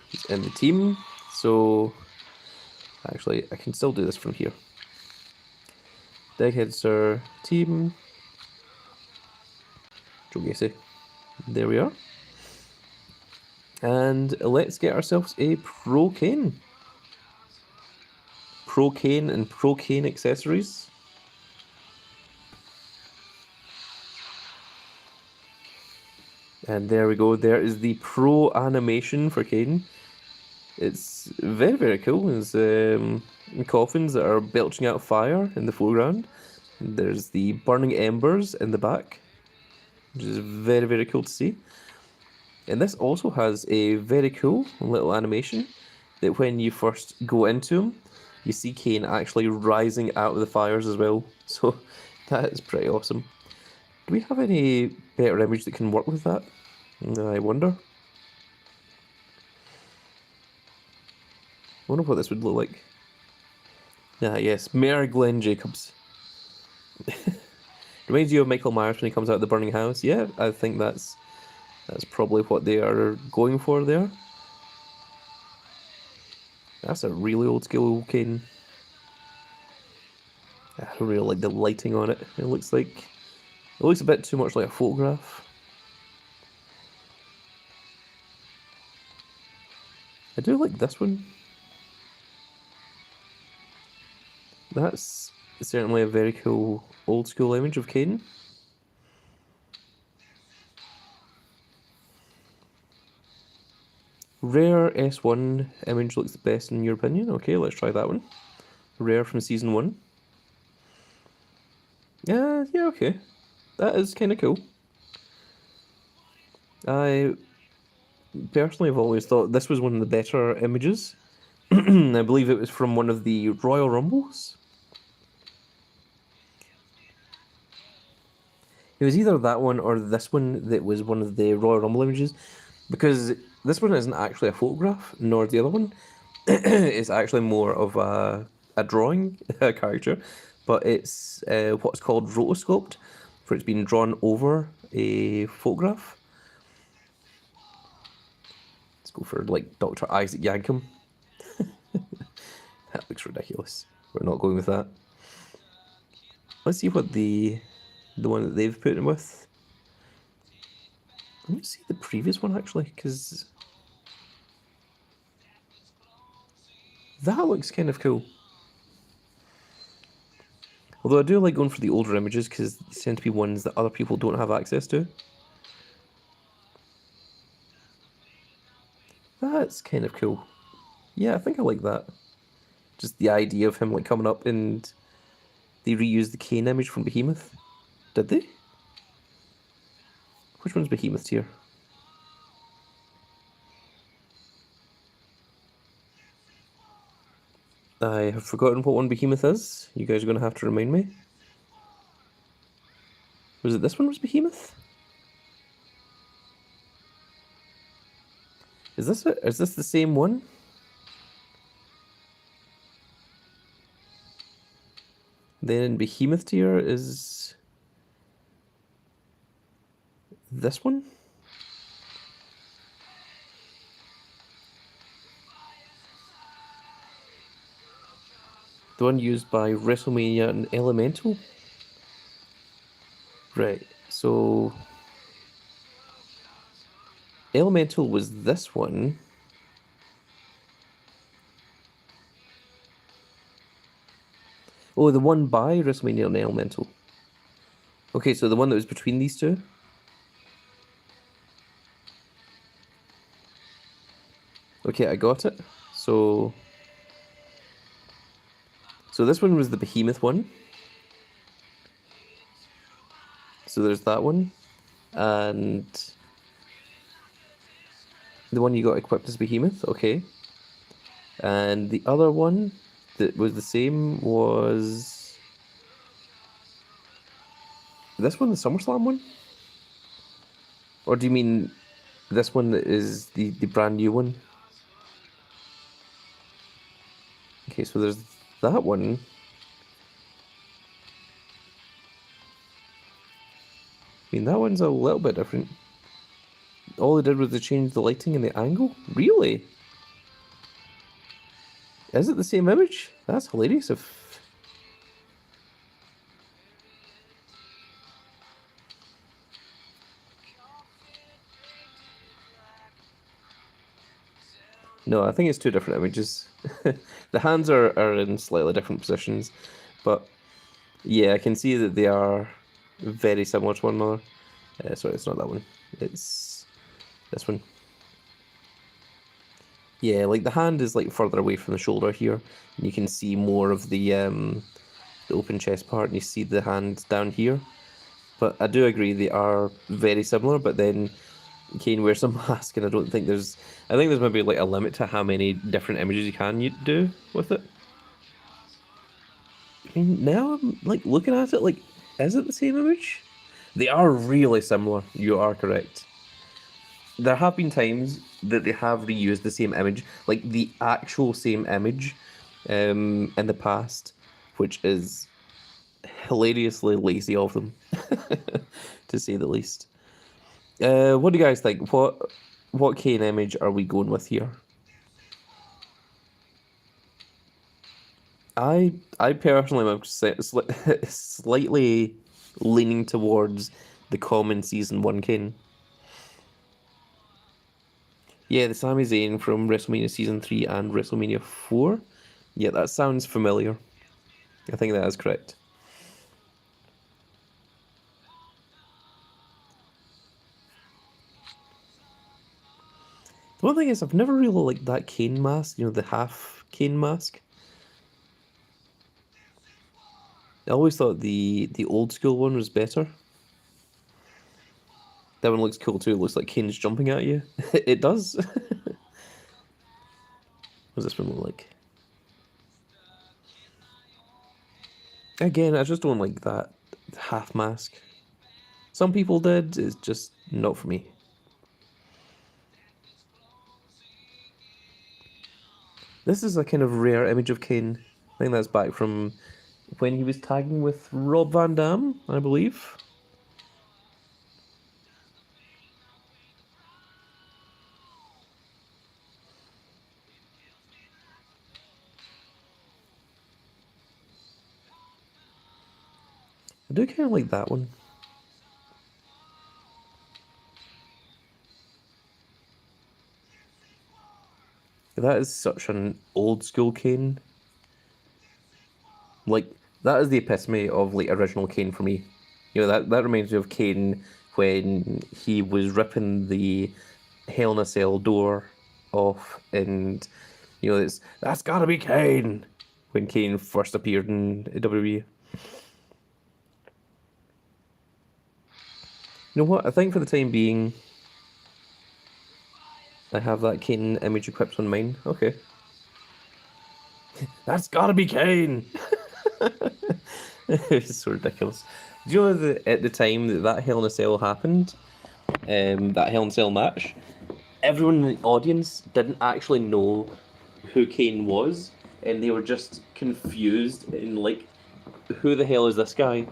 He's in the team, so actually I can still do this from here. Deckheads are team. Jogesi. There we are. And let's get ourselves a Pro Kane. Pro Kane and Pro Kane accessories. And there we go. There is the Pro animation for Kane. It's very, very cool. There's coffins that are belching out fire in the foreground. There's the burning embers in the back, which is very, very cool to see. And this also has a very cool little animation that when you first go into him, you see Kane actually rising out of the fires as well. So that is pretty awesome. Do we have any better image that can work with that? I wonder. I wonder what this would look like. Ah, yes, Mayor Glenn Jacobs. Reminds you of Michael Myers when he comes out of the burning house. Yeah, I think that's probably what they are going for there. That's a really old school Kane. I don't really like the lighting on it. It looks a bit too much like a photograph. I do like this one. That's certainly a very cool old school image of Kane. Rare S1 image looks the best in your opinion. Okay, let's try that one. Rare from season 1. Yeah, okay. That is kind of cool. I personally have always thought this was one of the better images. I believe it was from one of the Royal Rumbles. It was either that one or this one that was one of the Royal Rumble images, because this one isn't actually a photograph, nor the other one. It's actually more of a drawing, a character, but it's what's called rotoscoped, where it's been drawn over a photograph. Let's go for like Dr. Isaac Yankem. That looks ridiculous. We're not going with that. Let's see what the one that they've put him with. Let me see the previous one actually, because that looks kind of cool. Although I do like going for the older images because they tend to be ones that other people don't have access to. That's kind of cool. Yeah, I think I like that. Just the idea of him like coming up, and they reused the Kane image from Behemoth. Did they? Which one's Behemoth tier? I have forgotten what one Behemoth is. You guys are going to have to remind me. Was it this one was Behemoth? Is this it? Is this the same one? Then Behemoth tier is this one? The one used by WrestleMania and Elemental? Right, so Elemental was this one. Oh, the one by WrestleMania and Elemental. Okay, so the one that was between these two? Okay, I got it. So this one was the Behemoth one. So there's that one. And the one you got equipped as Behemoth, okay. And the other one that was the same was this one, the SummerSlam one? Or do you mean this one that is the brand new one? Okay, so there's that one. I mean, that one's a little bit different. All they did was they changed the lighting and the angle? Really? Is it the same image? That's hilarious if... No, I think it's two different images. The hands are in slightly different positions, but yeah, I can see that they are very similar to one another. Sorry, it's not that one. It's this one. Yeah, like the hand is like further away from the shoulder here, and you can see more of the open chest part, and you see the hand down here. But I do agree they are very similar, but then Kane wears a mask, and I don't think there's... I think there's maybe like a limit to how many different images you can do with it. I mean, now I'm like looking at it, like, is it the same image? They are really similar, you are correct. There have been times that they have reused the same image, like the actual same image, in the past, which is hilariously lazy of them, to say the least. What do you guys think? What Kane image are we going with here? I personally am slightly leaning towards the common season 1 Kane. Yeah, the Sami Zayn from WrestleMania Season 3 and WrestleMania 4. Yeah, that sounds familiar. I think that is correct. The one thing is, I've never really liked that Kane mask, you know, the half Kane mask. I always thought the old school one was better. That one looks cool too. It looks like Kane's jumping at you. It does. What does this one look like? Again, I just don't like that half mask. Some people did, it's just not for me. This is a kind of rare image of Kane. I think that's back from when he was tagging with Rob Van Dam, I believe. I do kind of like that one. That is such an old school Kane. Like, that is the epitome of like original Kane for me. You know, that reminds me of Kane when he was ripping the Hell in a Cell door off, and you know, that's gotta be Kane when Kane first appeared in WWE. You know what? I think for the time being, I have that Kane image equipped on mine. Okay. That's gotta be Kane! It's so ridiculous. Do you know that at the time that Hell in a Cell happened, that Hell in a Cell match, everyone in the audience didn't actually know who Kane was, and they were just confused and like, who the hell is this guy?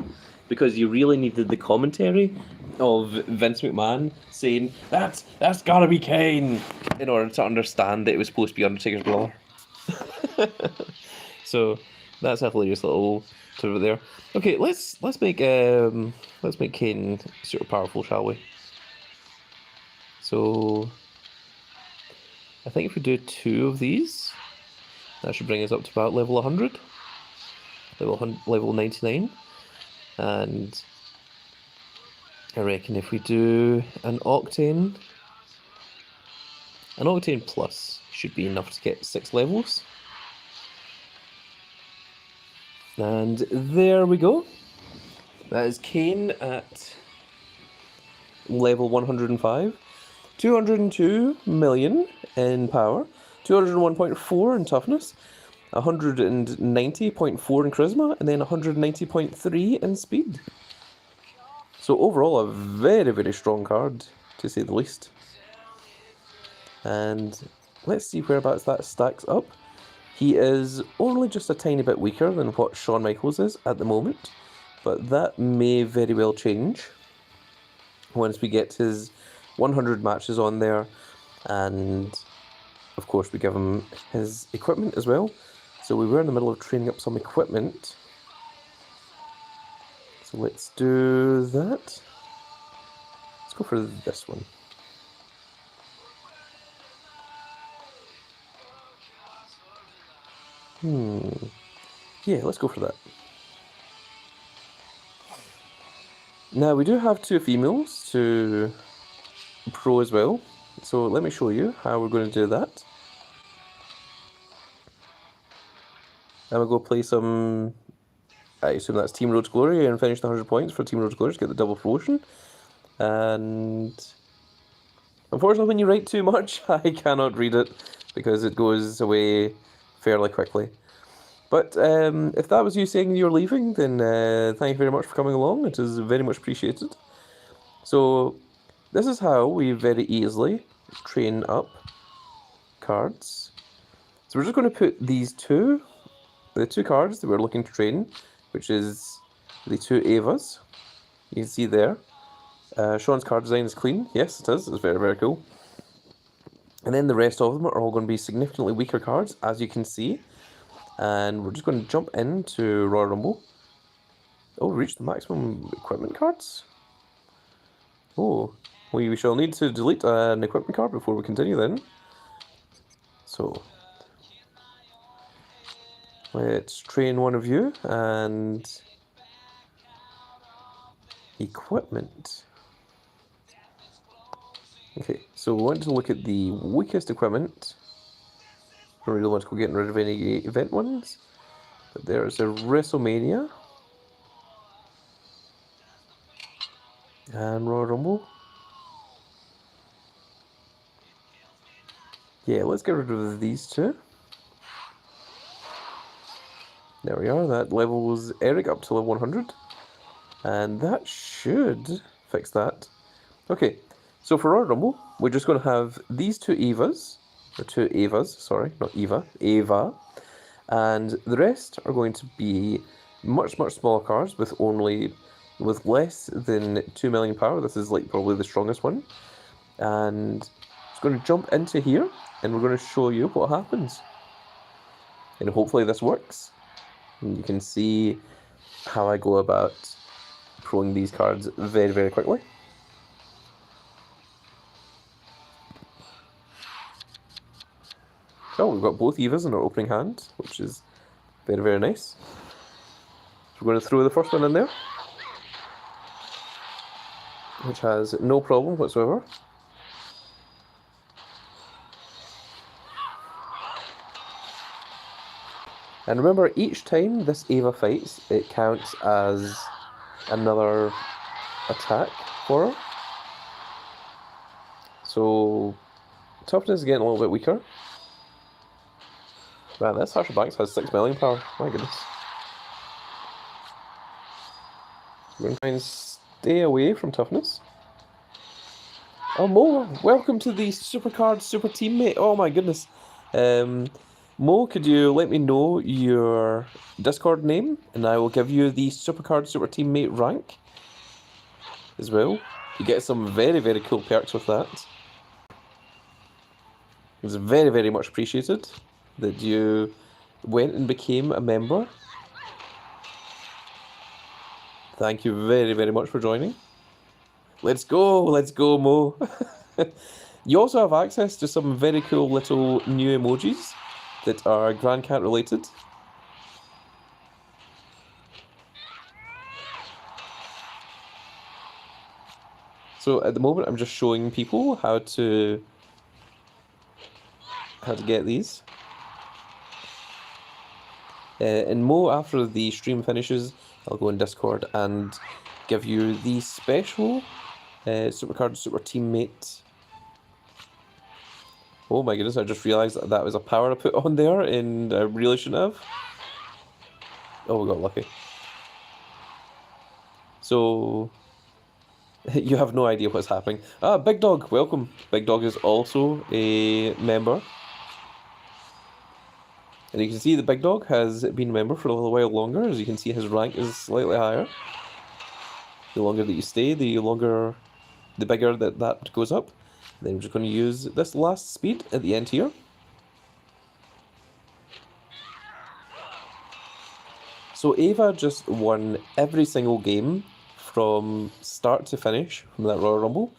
Because you really needed the commentary of Vince McMahon saying, that's gotta be Kane, in order to understand that it was supposed to be Undertaker's brother. So that's a hilarious little over there. Okay, let's make Kane super powerful, shall we? So I think if we do 2 of these, that should bring us up to about level 100, level 99, and I reckon if we do an Octane Plus should be enough to get 6 levels. And there we go. That is Kane at level 105. 202 million in power, 201.4 in toughness, 190.4 in charisma, and then 190.3 in speed. So overall, a very, very strong card, to say the least. And let's see whereabouts that stacks up. He is only just a tiny bit weaker than what Shawn Michaels is at the moment, but that may very well change once we get his 100 matches on there, and of course we give him his equipment as well. So we were in the middle of training up some equipment. So let's do that. Let's go for this one. Yeah, let's go for that. Now we do have two females to pro as well. So let me show you how we're going to do that. I'm going to go play some, I assume that's Team Road's Glory, and finish the 100 points for Team Road's Glory to get the double promotion. And unfortunately, when you write too much, I cannot read it because it goes away fairly quickly. But if that was you saying you're leaving, then thank you very much for coming along. It is very much appreciated. So this is how we very easily train up cards. So we're just going to put these the two cards that we're looking to train, which is the two Avas. You can see there. Sean's card design is clean. Yes, it is. It's very, very cool. And then the rest of them are all going to be significantly weaker cards, as you can see. And we're just going to jump into Royal Rumble. Oh, we reached the maximum equipment cards? Oh, we shall need to delete an equipment card before we continue then. So, let's train one of you, and equipment. Okay, so we want to look at the weakest equipment. I don't really want to go getting rid of any event ones. But there's a WrestleMania. And Royal Rumble. Yeah, let's get rid of these two. There we are, that levels Eric up to level 100. And that should fix that. Okay, so for Royal Rumble, we're just going to have these two Evas. Or two Avas, sorry, not Eva, Ava. And the rest are going to be much, much smaller cards with less than 2 million power. This is like probably the strongest one. And it's going to jump into here, and we're going to show you what happens. And hopefully this works. And you can see how I go about proing these cards very, very quickly. Oh, we've got both Evas in our opening hand, which is very, very nice. So we're going to throw the first one in there, which has no problem whatsoever. And remember, each time this Ava fights, it counts as another attack for her. So, toughness is getting a little bit weaker. Man, this Sasha Banks has 6 million power. My goodness. We're going to try and stay away from toughness. Oh, Mo, welcome to the Supercard Super Teammate. Oh my goodness. Mo, could you let me know your Discord name, and I will give you the Supercard Super Teammate rank as well. You get some very, very cool perks with that. It's very, very much appreciated that you went and became a member. Thank you very, very much for joining. Let's go, Mo. You also have access to some very cool little new emojis that are Grand Cat related. So at the moment I'm just showing people how to get these. And Mo, after the stream finishes, I'll go in Discord and give you the special Supercard Super Teammate. Oh my goodness, I just realised that that was a power I put on there and I really shouldn't have. Oh, we got lucky. So, you have no idea what's happening. Ah, Big Dog, welcome. Big Dog is also a member. And you can see the Big Dog has been a member for a little while longer. As you can see, his rank is slightly higher. The longer that you stay, the bigger that goes up. Then we're just going to use this last speed at the end here. So Ava just won every single game from start to finish from that Royal Rumble.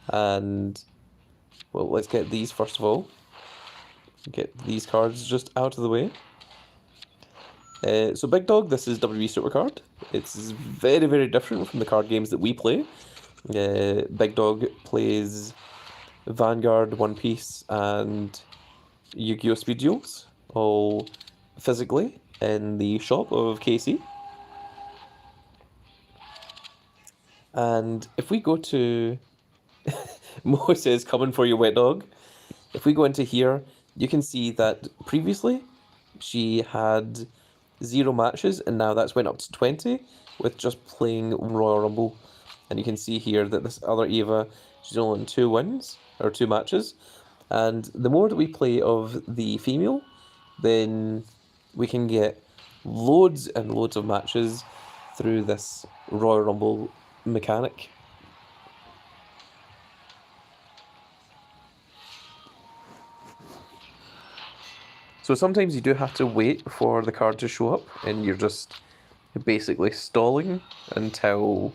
And, well, let's get these first of all. Get these cards just out of the way. So Big Dog, this is WWE Supercard. It's very, very different from the card games that we play. Big Dog plays Vanguard, One Piece, and Yu-Gi-Oh! Speed Duels, all physically in the shop of Casey. And if we go to... Mo says, coming for you, wet dog. If we go into here, you can see that previously she had 0 matches, and now that's went up to 20 with just playing Royal Rumble. And you can see here that this other Eva, she's only in 2 wins, or 2 matches. And the more that we play of the female, then we can get loads and loads of matches through this Royal Rumble mechanic. So sometimes you do have to wait for the card to show up, and you're just basically stalling until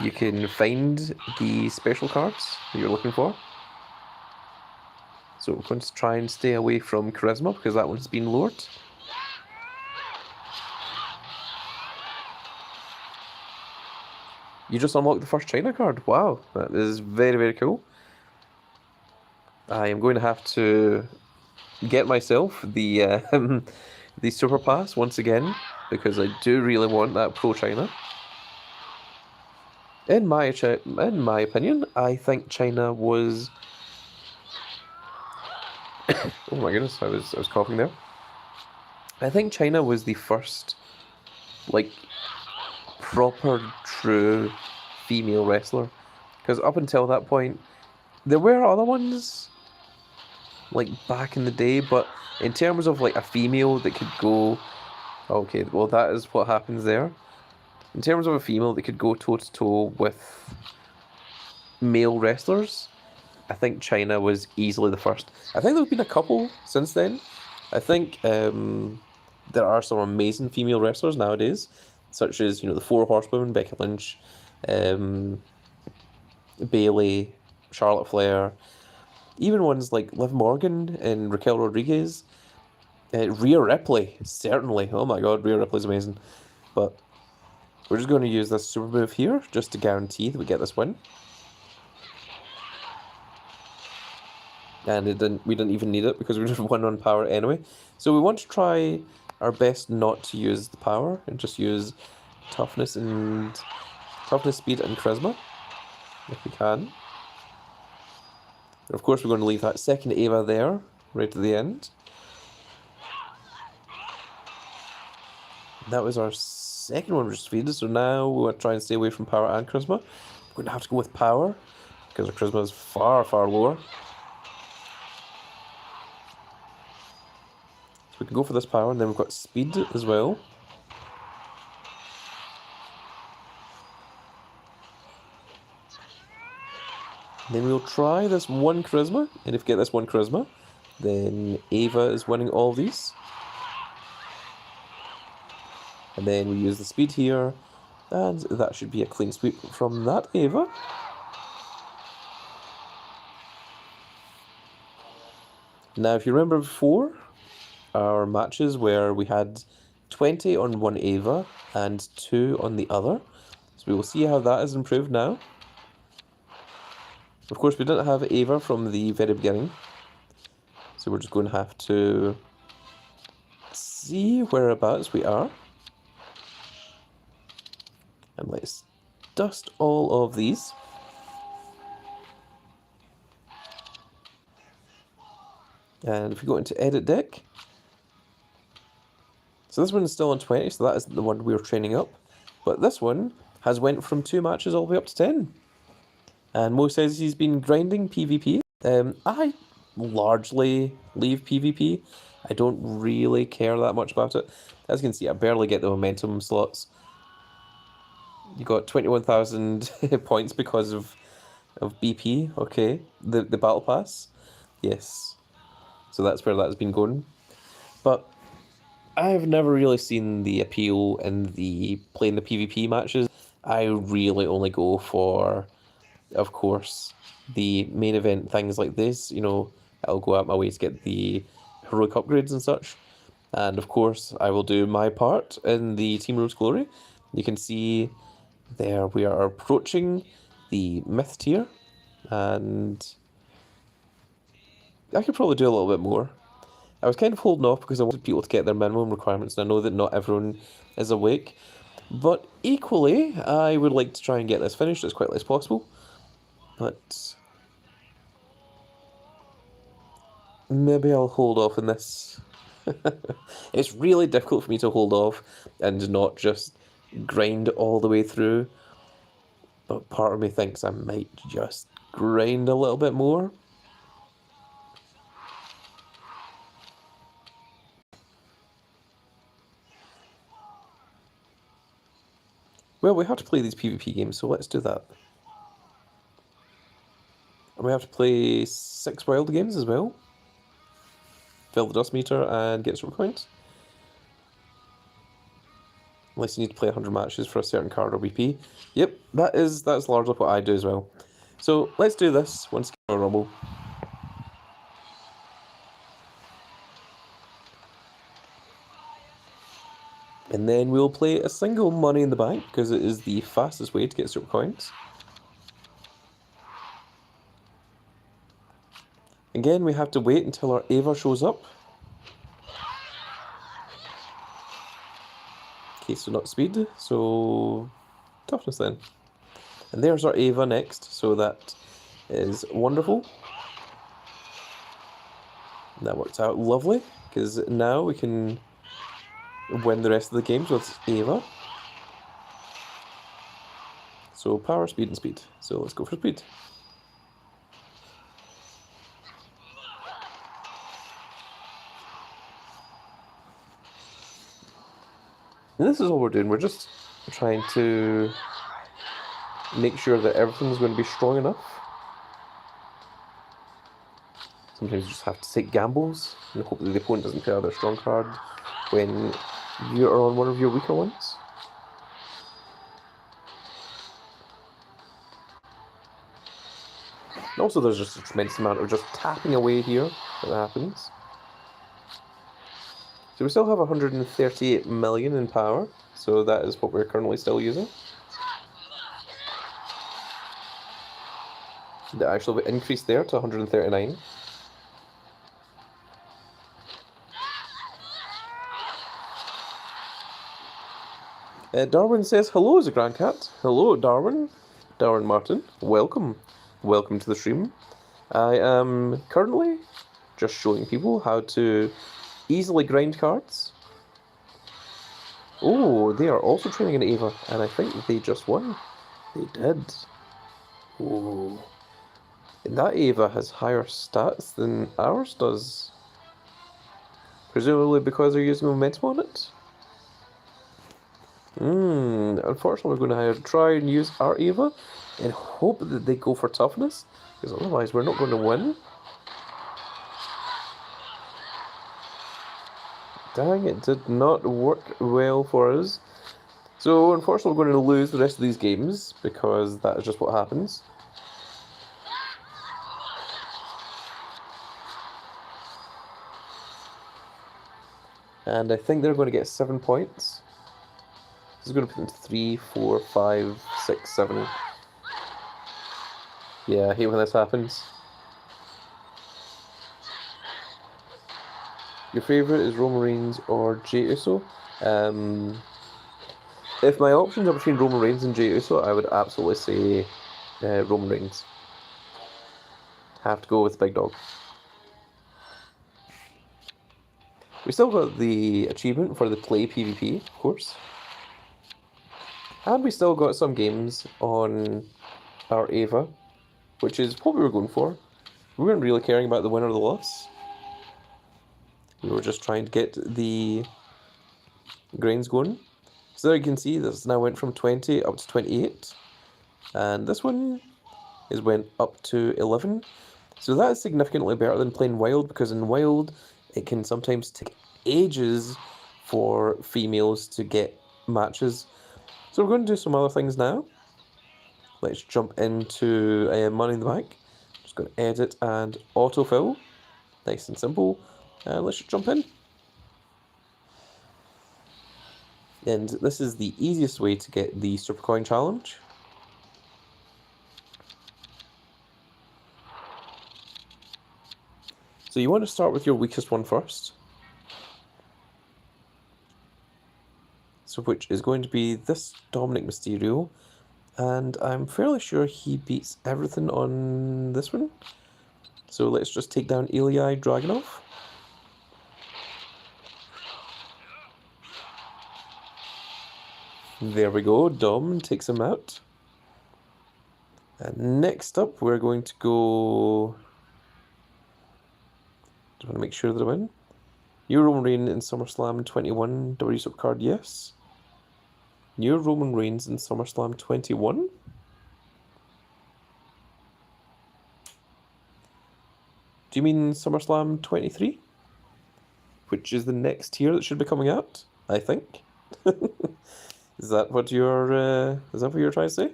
you can find the special cards that you're looking for. So we're going to try and stay away from Charisma because that one's been lowered. You just unlocked the first China card. Wow, that is very, very cool. I am going to have to get myself the the Super Pass once again because I do really want that Pro China. In my opinion, I think China was... oh my goodness, I was coughing there. I think China was the first, like, proper, true female wrestler. Because up until that point, there were other ones, like, back in the day, but in terms of, like, a female that could go... okay, well, that is what happens there. In terms of a female that could go toe-to-toe with male wrestlers, I think China was easily the first. I think there have been a couple since then. I think there are some amazing female wrestlers nowadays, such as, you know, the Four Horsewomen, Becky Lynch, Bayley, Charlotte Flair, even ones like Liv Morgan and Raquel Rodriguez, Rhea Ripley, certainly. Oh my god, Rhea Ripley's amazing. But we're just going to use this super move here just to guarantee that we get this win. And we didn't even need it because we just won on power anyway. So we want to try our best not to use the power and just use toughness, speed, and charisma if we can. And of course, we're going to leave that second Ava there right at the end. That was our second one we just defeated, so now we want to try and stay away from power and charisma. We're going to have to go with power because our charisma is far, far lower. So we can go for this power, and then we've got speed as well. Then we'll try this one charisma, and if we get this one charisma, then Ava is winning all these. And then we use the speed here, and that should be a clean sweep from that Ava. Now, if you remember before, our matches where we had 20 on one Ava and 2 on the other. So we will see how that is improved now. Of course, we didn't have Ava from the very beginning, so we're just going to have to see whereabouts we are. And let's dust all of these. And if we go into edit deck, so this one is still on 20, so that isn't the one we were training up. But this one has went from 2 matches all the way up to 10. And Mo says he's been grinding PvP. I largely leave PvP. I don't really care that much about it. As you can see, I barely get the momentum slots. You got 21,000 points because of BP, okay. The battle pass. Yes. So that's where that's been going. But I've never really seen the appeal in the playing the PvP matches. I really only go for, of course, the main event things like this. You know, I'll go out my way to get the heroic upgrades and such. And of course, I will do my part in the Team Road's Glory. You can see there we are approaching the myth tier, and I could probably do a little bit more. I was kind of holding off because I wanted people to get their minimum requirements, and I know that not everyone is awake. But equally, I would like to try and get this finished as quickly as possible. But maybe I'll hold off on this. It's really difficult for me to hold off and not just grind all the way through. But part of me thinks I might just grind a little bit more. Well, we have to play these PvP games, so let's do that. And we have to play 6 wild games as well. Fill the dust meter and get super coins. Unless you need to play 100 matches for a certain card or BP. Yep, that's largely what I do as well. So let's do this once again on Rumble. And then we'll play a single Money in the Bank, because it is the fastest way to get super coins. Again, we have to wait until our Ava shows up. Okay, so not speed, so toughness then. And there's our Ava next, so that is wonderful. That worked out lovely, because now we can win the rest of the games with Ava. So power, speed, and speed. So let's go for speed. And this is all we're doing. We're just trying to make sure that everything's going to be strong enough. Sometimes you just have to take gambles and hope that the opponent doesn't play out their strong card when you are on one of your weaker ones. And also there's just a tremendous amount of just tapping away here that happens. So we still have 138 million in power, so that is what we're currently still using. The actual increase there to 139. Darwin says hello as a Grand Cat. Hello, Darwin. Darwin Martin. Welcome. Welcome to the stream. I am currently just showing people how to easily grind cards. Oh, they are also training in Ava, and I think they just won. They did. Oh. And that Ava has higher stats than ours does. Presumably because they're using momentum on it? Unfortunately, we're going to have to try and use our Ava and hope that they go for toughness, because otherwise we're not going to win. Dang, it did not work well for us. So, unfortunately, we're going to lose the rest of these games, because that is just what happens. And I think they're going to get 7 points. This is going to put them to 3, 4, 5, 6, 7. Yeah, I hate when this happens. Your favourite is Roman Reigns or Jey Uso? If my options are between Roman Reigns and Jey Uso, I would absolutely say Roman Reigns. Have to go with Big Dog. We still got the achievement for the play PvP, of course. And we still got some games on our Ava, which is what we were going for. We weren't really caring about the win or the loss. We were just trying to get the grains going. So there you can see this now went from 20 up to 28. And this one is went up to 11. So that is significantly better than playing Wild, because in Wild it can sometimes take ages for females to get matches. So we're going to do some other things now. Let's jump into Money in the Bank. Just going to edit and autofill. Nice and simple. Let's just jump in. And this is the easiest way to get the Super Coin Challenge. So you want to start with your weakest one first. So which is going to be this Dominic Mysterio. And I'm fairly sure he beats everything on this one. So let's just take down Ilya Dragunov. There we go, Dom takes him out. And next up we're going to go... Do I want to make sure that I win? New Roman Reigns in SummerSlam 21 WWE Supercard, yes. New Roman Reigns in SummerSlam 21. Do you mean SummerSlam 23? Which is the next tier that should be coming out, I think. Is that what you're trying to say?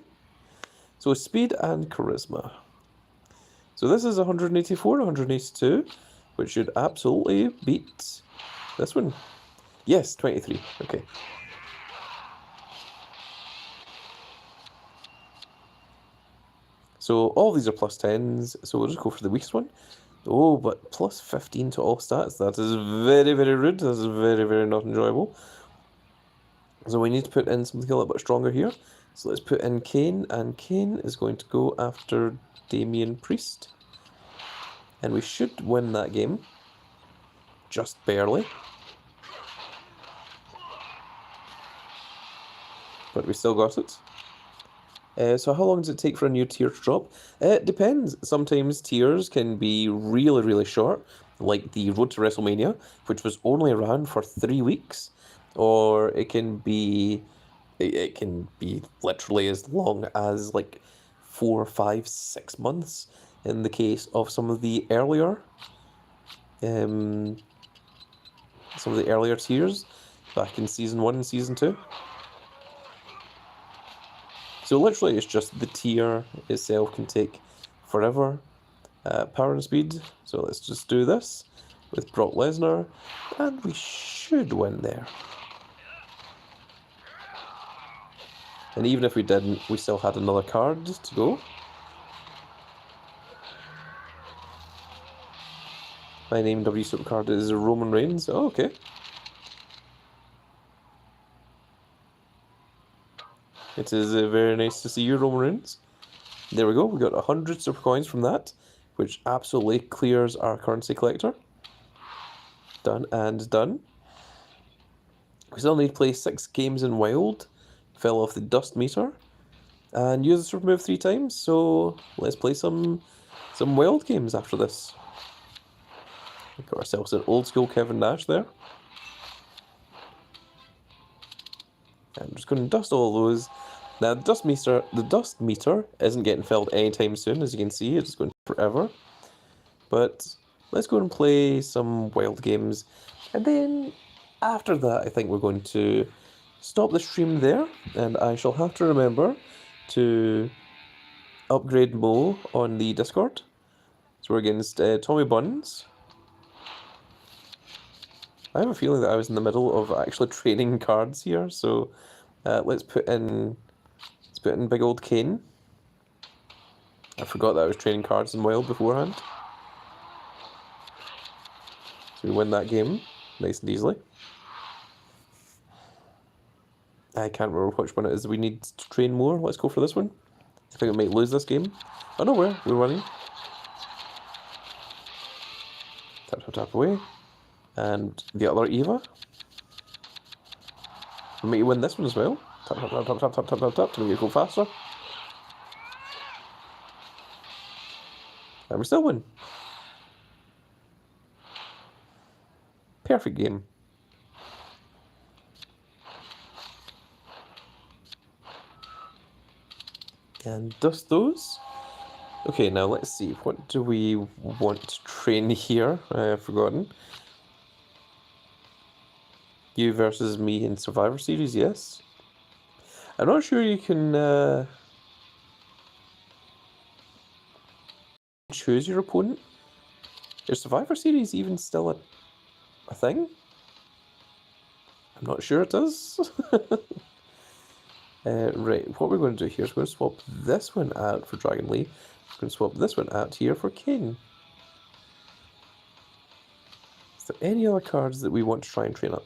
So speed and charisma. So this is 184, 182, which should absolutely beat this one. Yes, 23. Okay. So all these are plus 10s, so we'll just go for the weakest one. Oh, but plus 15 to all stats. That is very, very rude. That is very, very not enjoyable. So we need to put in something a little bit stronger here. So let's put in Kane, and Kane is going to go after Damian Priest. And we should win that game. Just barely. But we still got it. So how long does it take for a new tier to drop? It depends. Sometimes tiers can be really, really short, like the Road to WrestleMania, which was only around for 3 weeks. Or it can be literally as long as like 4, 5, 6 months in the case of some of the earlier tiers back in season 1 and season 2. So literally it's just the tier itself can take forever. Power and speed. So let's just do this with Brock Lesnar, and we should win there. And even if we didn't, we still had another card to go. My name WWE Supercard is Roman Reigns. Oh, okay. It is very nice to see you, Roman Reigns. There we go. We got 100 super coins from that, which absolutely clears our currency collector. Done and done. We still need to play 6 games in Wild. Fell off the dust meter. And use the super move 3 times. So let's play some Wild games after this. We got ourselves an old school Kevin Nash there. I'm just going to dust all those. Now the dust meter isn't getting filled anytime soon, as you can see. It's going forever. But let's go and play some Wild games, and then after that I think we're going to stop the stream there, and I shall have to remember to upgrade Mo on the Discord. So we're against Tommy Buns. I have a feeling that I was in the middle of actually trading cards here, so let's put in big old Kane. I forgot that I was trading cards in Wild beforehand. So we win that game nice and easily. I can't remember which one it is we need to train more. Let's go for this one. I think we might lose this game. Oh no, we're winning. Tap, tap, tap away. And the other Eva. We'll make you win this one as well. Tap, tap, tap, tap, tap, tap, tap, tap, tap to make it go faster. And we still win. Perfect game. And dust those. Okay, now let's see. What do we want to train here? I've forgotten. You versus me in Survivor Series, yes. I'm not sure you can choose your opponent. Is Survivor Series even still a thing? I'm not sure it does. Right, what we're going to do here is we're going to swap this one out for Dragon Lee. We're going to swap this one out here for King. Is there any other cards that we want to try and train up?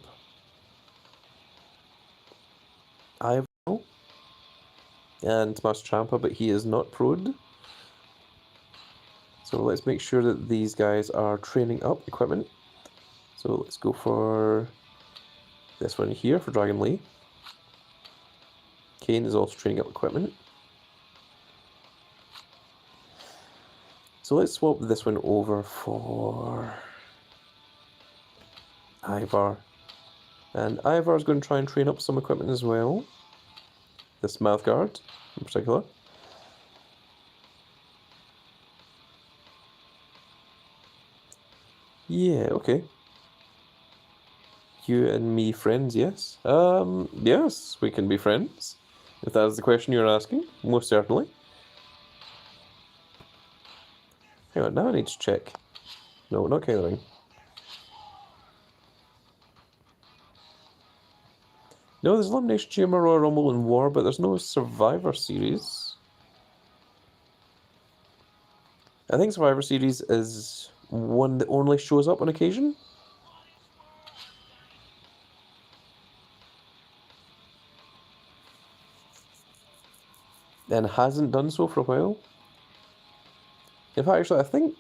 I know. And Master Champa, but he is not prod. So let's make sure that these guys are training up equipment. So let's go for this one here for Dragon Lee. Kane is also training up equipment. So let's swap this one over for Ivar. And Ivar is going to try and train up some equipment as well. This mouth guard in particular. Yeah, okay. You and me friends, yes? Yes, we can be friends. If that is the question you're asking, most certainly. Hang on, now I need to check. No, not countering. No, there's Elimination Chamber, Royal Rumble, and War, but there's no Survivor Series. I think Survivor Series is one that only shows up on occasion. And hasn't done so for a while. In fact, actually, I think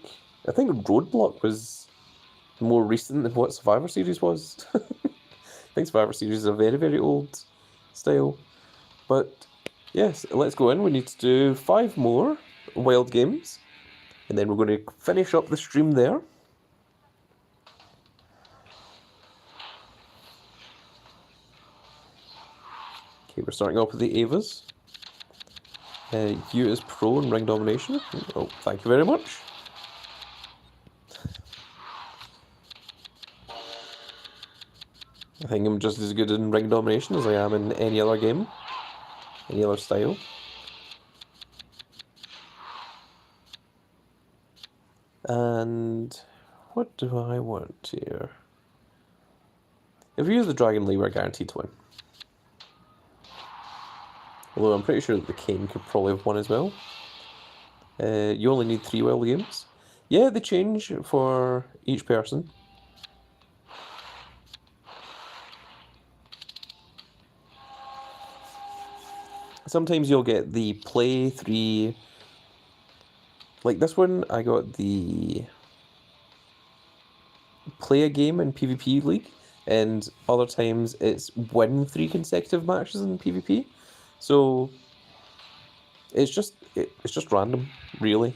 Roadblock was more recent than what Survivor Series was. I think Survivor Series is a very, very old style. But yes, let's go in. We need to do 5 more wild games. And then we're going to finish up the stream there. Okay, we're starting off with the Avas. You is pro in ring domination. Oh, thank you very much. I think I'm just as good in ring domination as I am in any other game, any other style. And what do I want here? If we use the Dragon Lee, we're guaranteed to win. Although I'm pretty sure that the Kane could probably have won as well. You only need 3 wild games. Yeah, they change for each person. Sometimes you'll get the play 3... Like this one, I got the play a game in PvP League, and other times it's win 3 consecutive matches in PvP. So it's just random, really.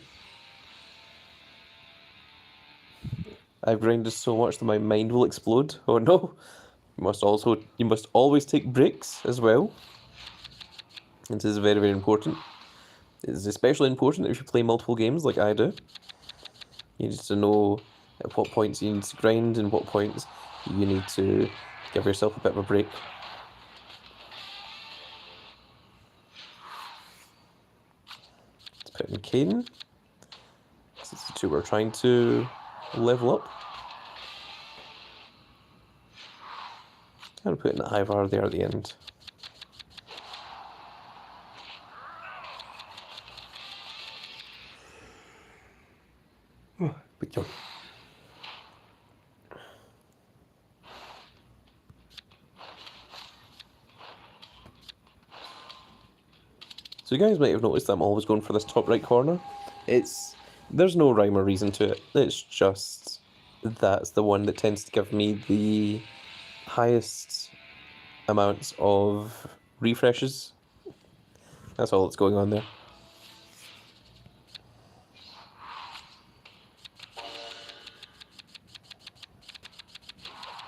I've grinded so much that my mind will explode. Oh no! You must always take breaks as well. This is very, very important. It's especially important if you play multiple games like I do. You need to know at what points you need to grind and what points you need to give yourself a bit of a break. Let's put in Caden. This is the 2 we're trying to level up. Kind of put in Ivar there at the end. Big jump. So you guys might have noticed that I'm always going for this top right corner. There's no rhyme or reason to it. It's just that's the one that tends to give me the highest amounts of refreshes. That's all that's going on there.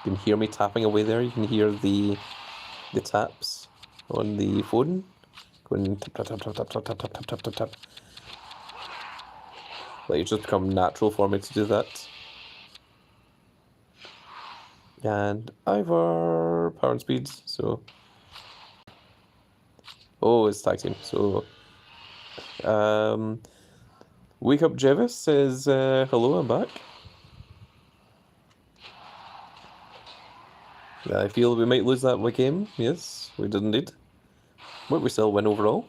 You can hear me tapping away there. You can hear the taps on the phone going tap tap tap tap tap tap tap tap tap tap tap tap. Like, it's just become natural for me to do that. And Ivor power and speed, so it's tag team. So Wake Up Jevis says hello, I'm back. I feel we might lose that game. Yes, we did indeed. But we still win overall.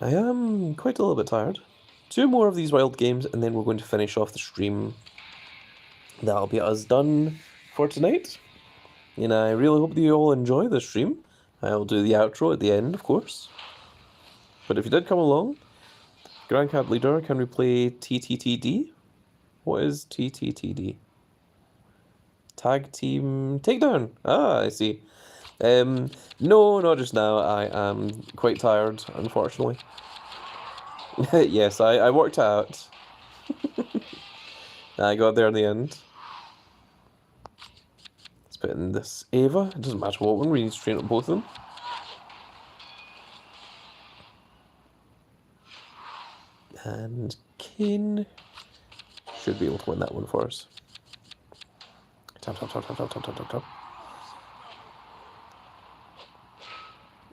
I am quite a little bit tired. 2 more of these wild games and then we're going to finish off the stream. That'll be us done for tonight. And I really hope that you all enjoy the stream. I'll do the outro at the end, of course. But if you did come along, Grand Cab Leader, can we play TTTD? What is TTTD? Tag Team Takedown. Ah, I see. No, not just now. I am quite tired, unfortunately. Yes, I worked out. I got there in the end. Let's put in this Ava. It doesn't matter what one, we need to train up both of them. And Kane should be able to win that one for us. Tap, tap, tap, tap, tap, tap, tap, tap, tap.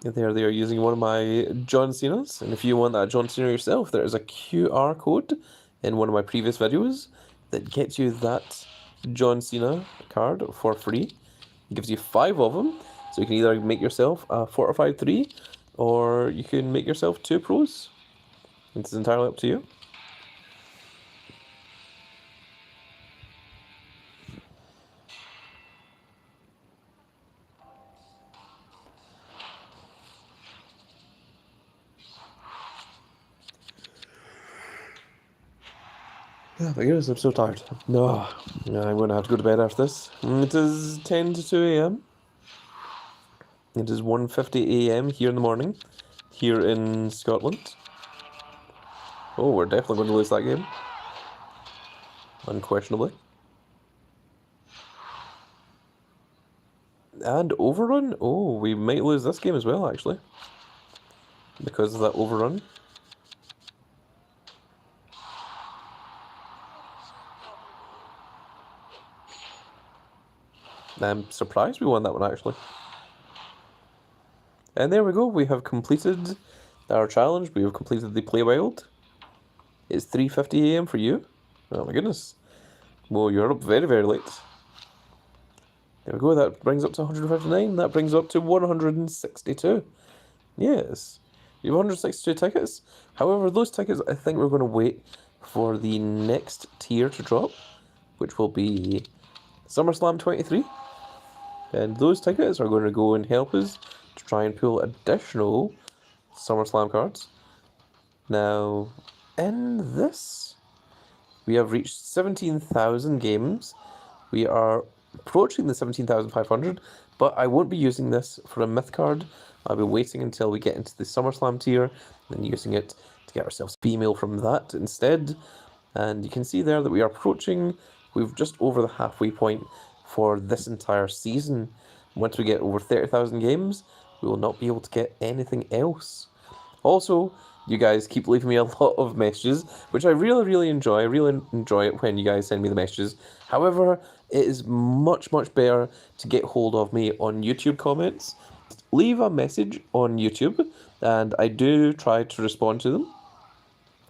There they are using one of my John Cena's, and if you want that John Cena yourself, there is a QR code in one of my previous videos that gets you that John Cena card for free. It gives you 5 of them, so you can either make yourself a Fortified 3, or you can make yourself 2 pros. It's entirely up to you. Yeah, my goodness, I'm so tired. No, I'm going to have to go to bed after this. It is 10 to 2 a.m. It is 1:50 a.m. here in the morning, here in Scotland. Oh, we're definitely going to lose that game. Unquestionably. And overrun? Oh, we might lose this game as well, actually. Because of that overrun. I'm surprised we won that one, actually. And there we go, we have completed our challenge. We have completed the Play Wild. It's 3:50 a.m. for you. Oh my goodness. Well, you're up very, very late. There we go, that brings up to 159. That brings up to 162. Yes. You have 162 tickets. However, those tickets, I think we're going to wait for the next tier to drop, which will be SummerSlam 23. And those tickets are going to go and help us to try and pull additional SummerSlam cards. Now, in this, we have reached 17,000 games. We are approaching the 17,500, but I won't be using this for a myth card. I'll be waiting until we get into the SummerSlam tier, and then using it to get ourselves female from that instead. And you can see there that we are approaching, we've just over the halfway point for this entire season. Once we get over 30,000 games, we will not be able to get anything else. Also, you guys keep leaving me a lot of messages, which I really, really enjoy. I really enjoy it when you guys send me the messages. However, it is much, much better to get hold of me on YouTube comments. Leave a message on YouTube, and I do try to respond to them.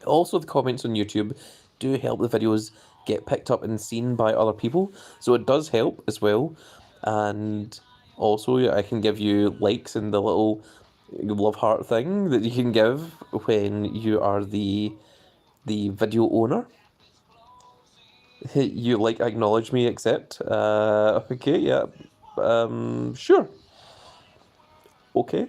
Also, the comments on YouTube do help the videos get picked up and seen by other people, so it does help as well. And also, I can give you likes and the little love heart thing that you can give when you are the video owner. You like acknowledge me, accept. Okay, yeah. Sure. Okay.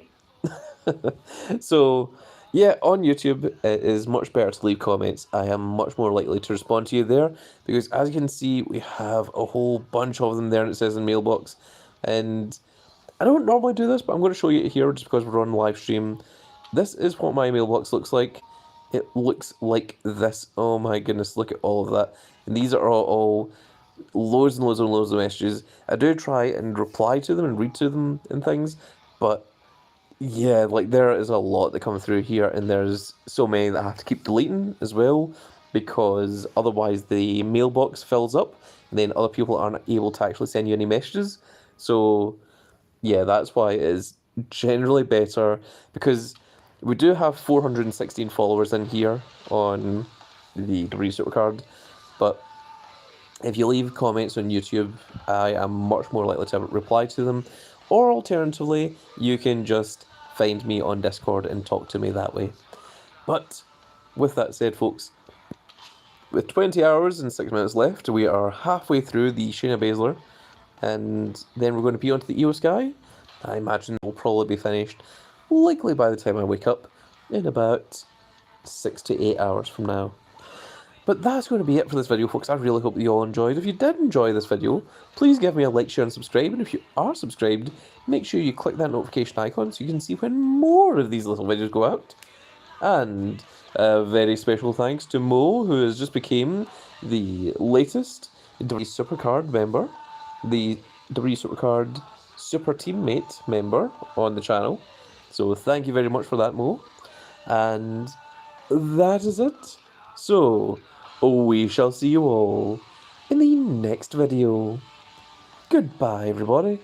So, yeah, on YouTube, it is much better to leave comments. I am much more likely to respond to you there because, as you can see, we have a whole bunch of them there, and it says in mailbox. And I don't normally do this, but I'm going to show you here just because we're on live stream. This is what my mailbox looks like. It looks like this. Oh my goodness, look at all of that. And these are all loads and loads and loads of messages. I do try and reply to them and read to them and things, but yeah, like there is a lot that come through here, and there's so many that I have to keep deleting as well, because otherwise the mailbox fills up, and then other people aren't able to actually send you any messages. So yeah, that's why it is generally better, because we do have 416 followers in here on the WWE Supercard, but if you leave comments on YouTube, I am much more likely to reply to them. Or alternatively, you can just find me on Discord and talk to me that way. But with that said, folks, with 20 hours and 6 minutes left, we are halfway through the Shayna Baszler, and then we're going to be onto the Io Sky. I imagine it will probably be finished, likely by the time I wake up, in about 6 to 8 hours from now. But that's going to be it for this video, folks. I really hope that you all enjoyed. If you did enjoy this video, please give me a like, share, and subscribe. And if you are subscribed, make sure you click that notification icon so you can see when more of these little videos go out. And a very special thanks to Mo, who has just become the latest WWE Supercard member, the WWE Supercard Super Teammate member on the channel. So thank you very much for that, Mo. And that is it. So, we shall see you all in the next video. Goodbye, everybody.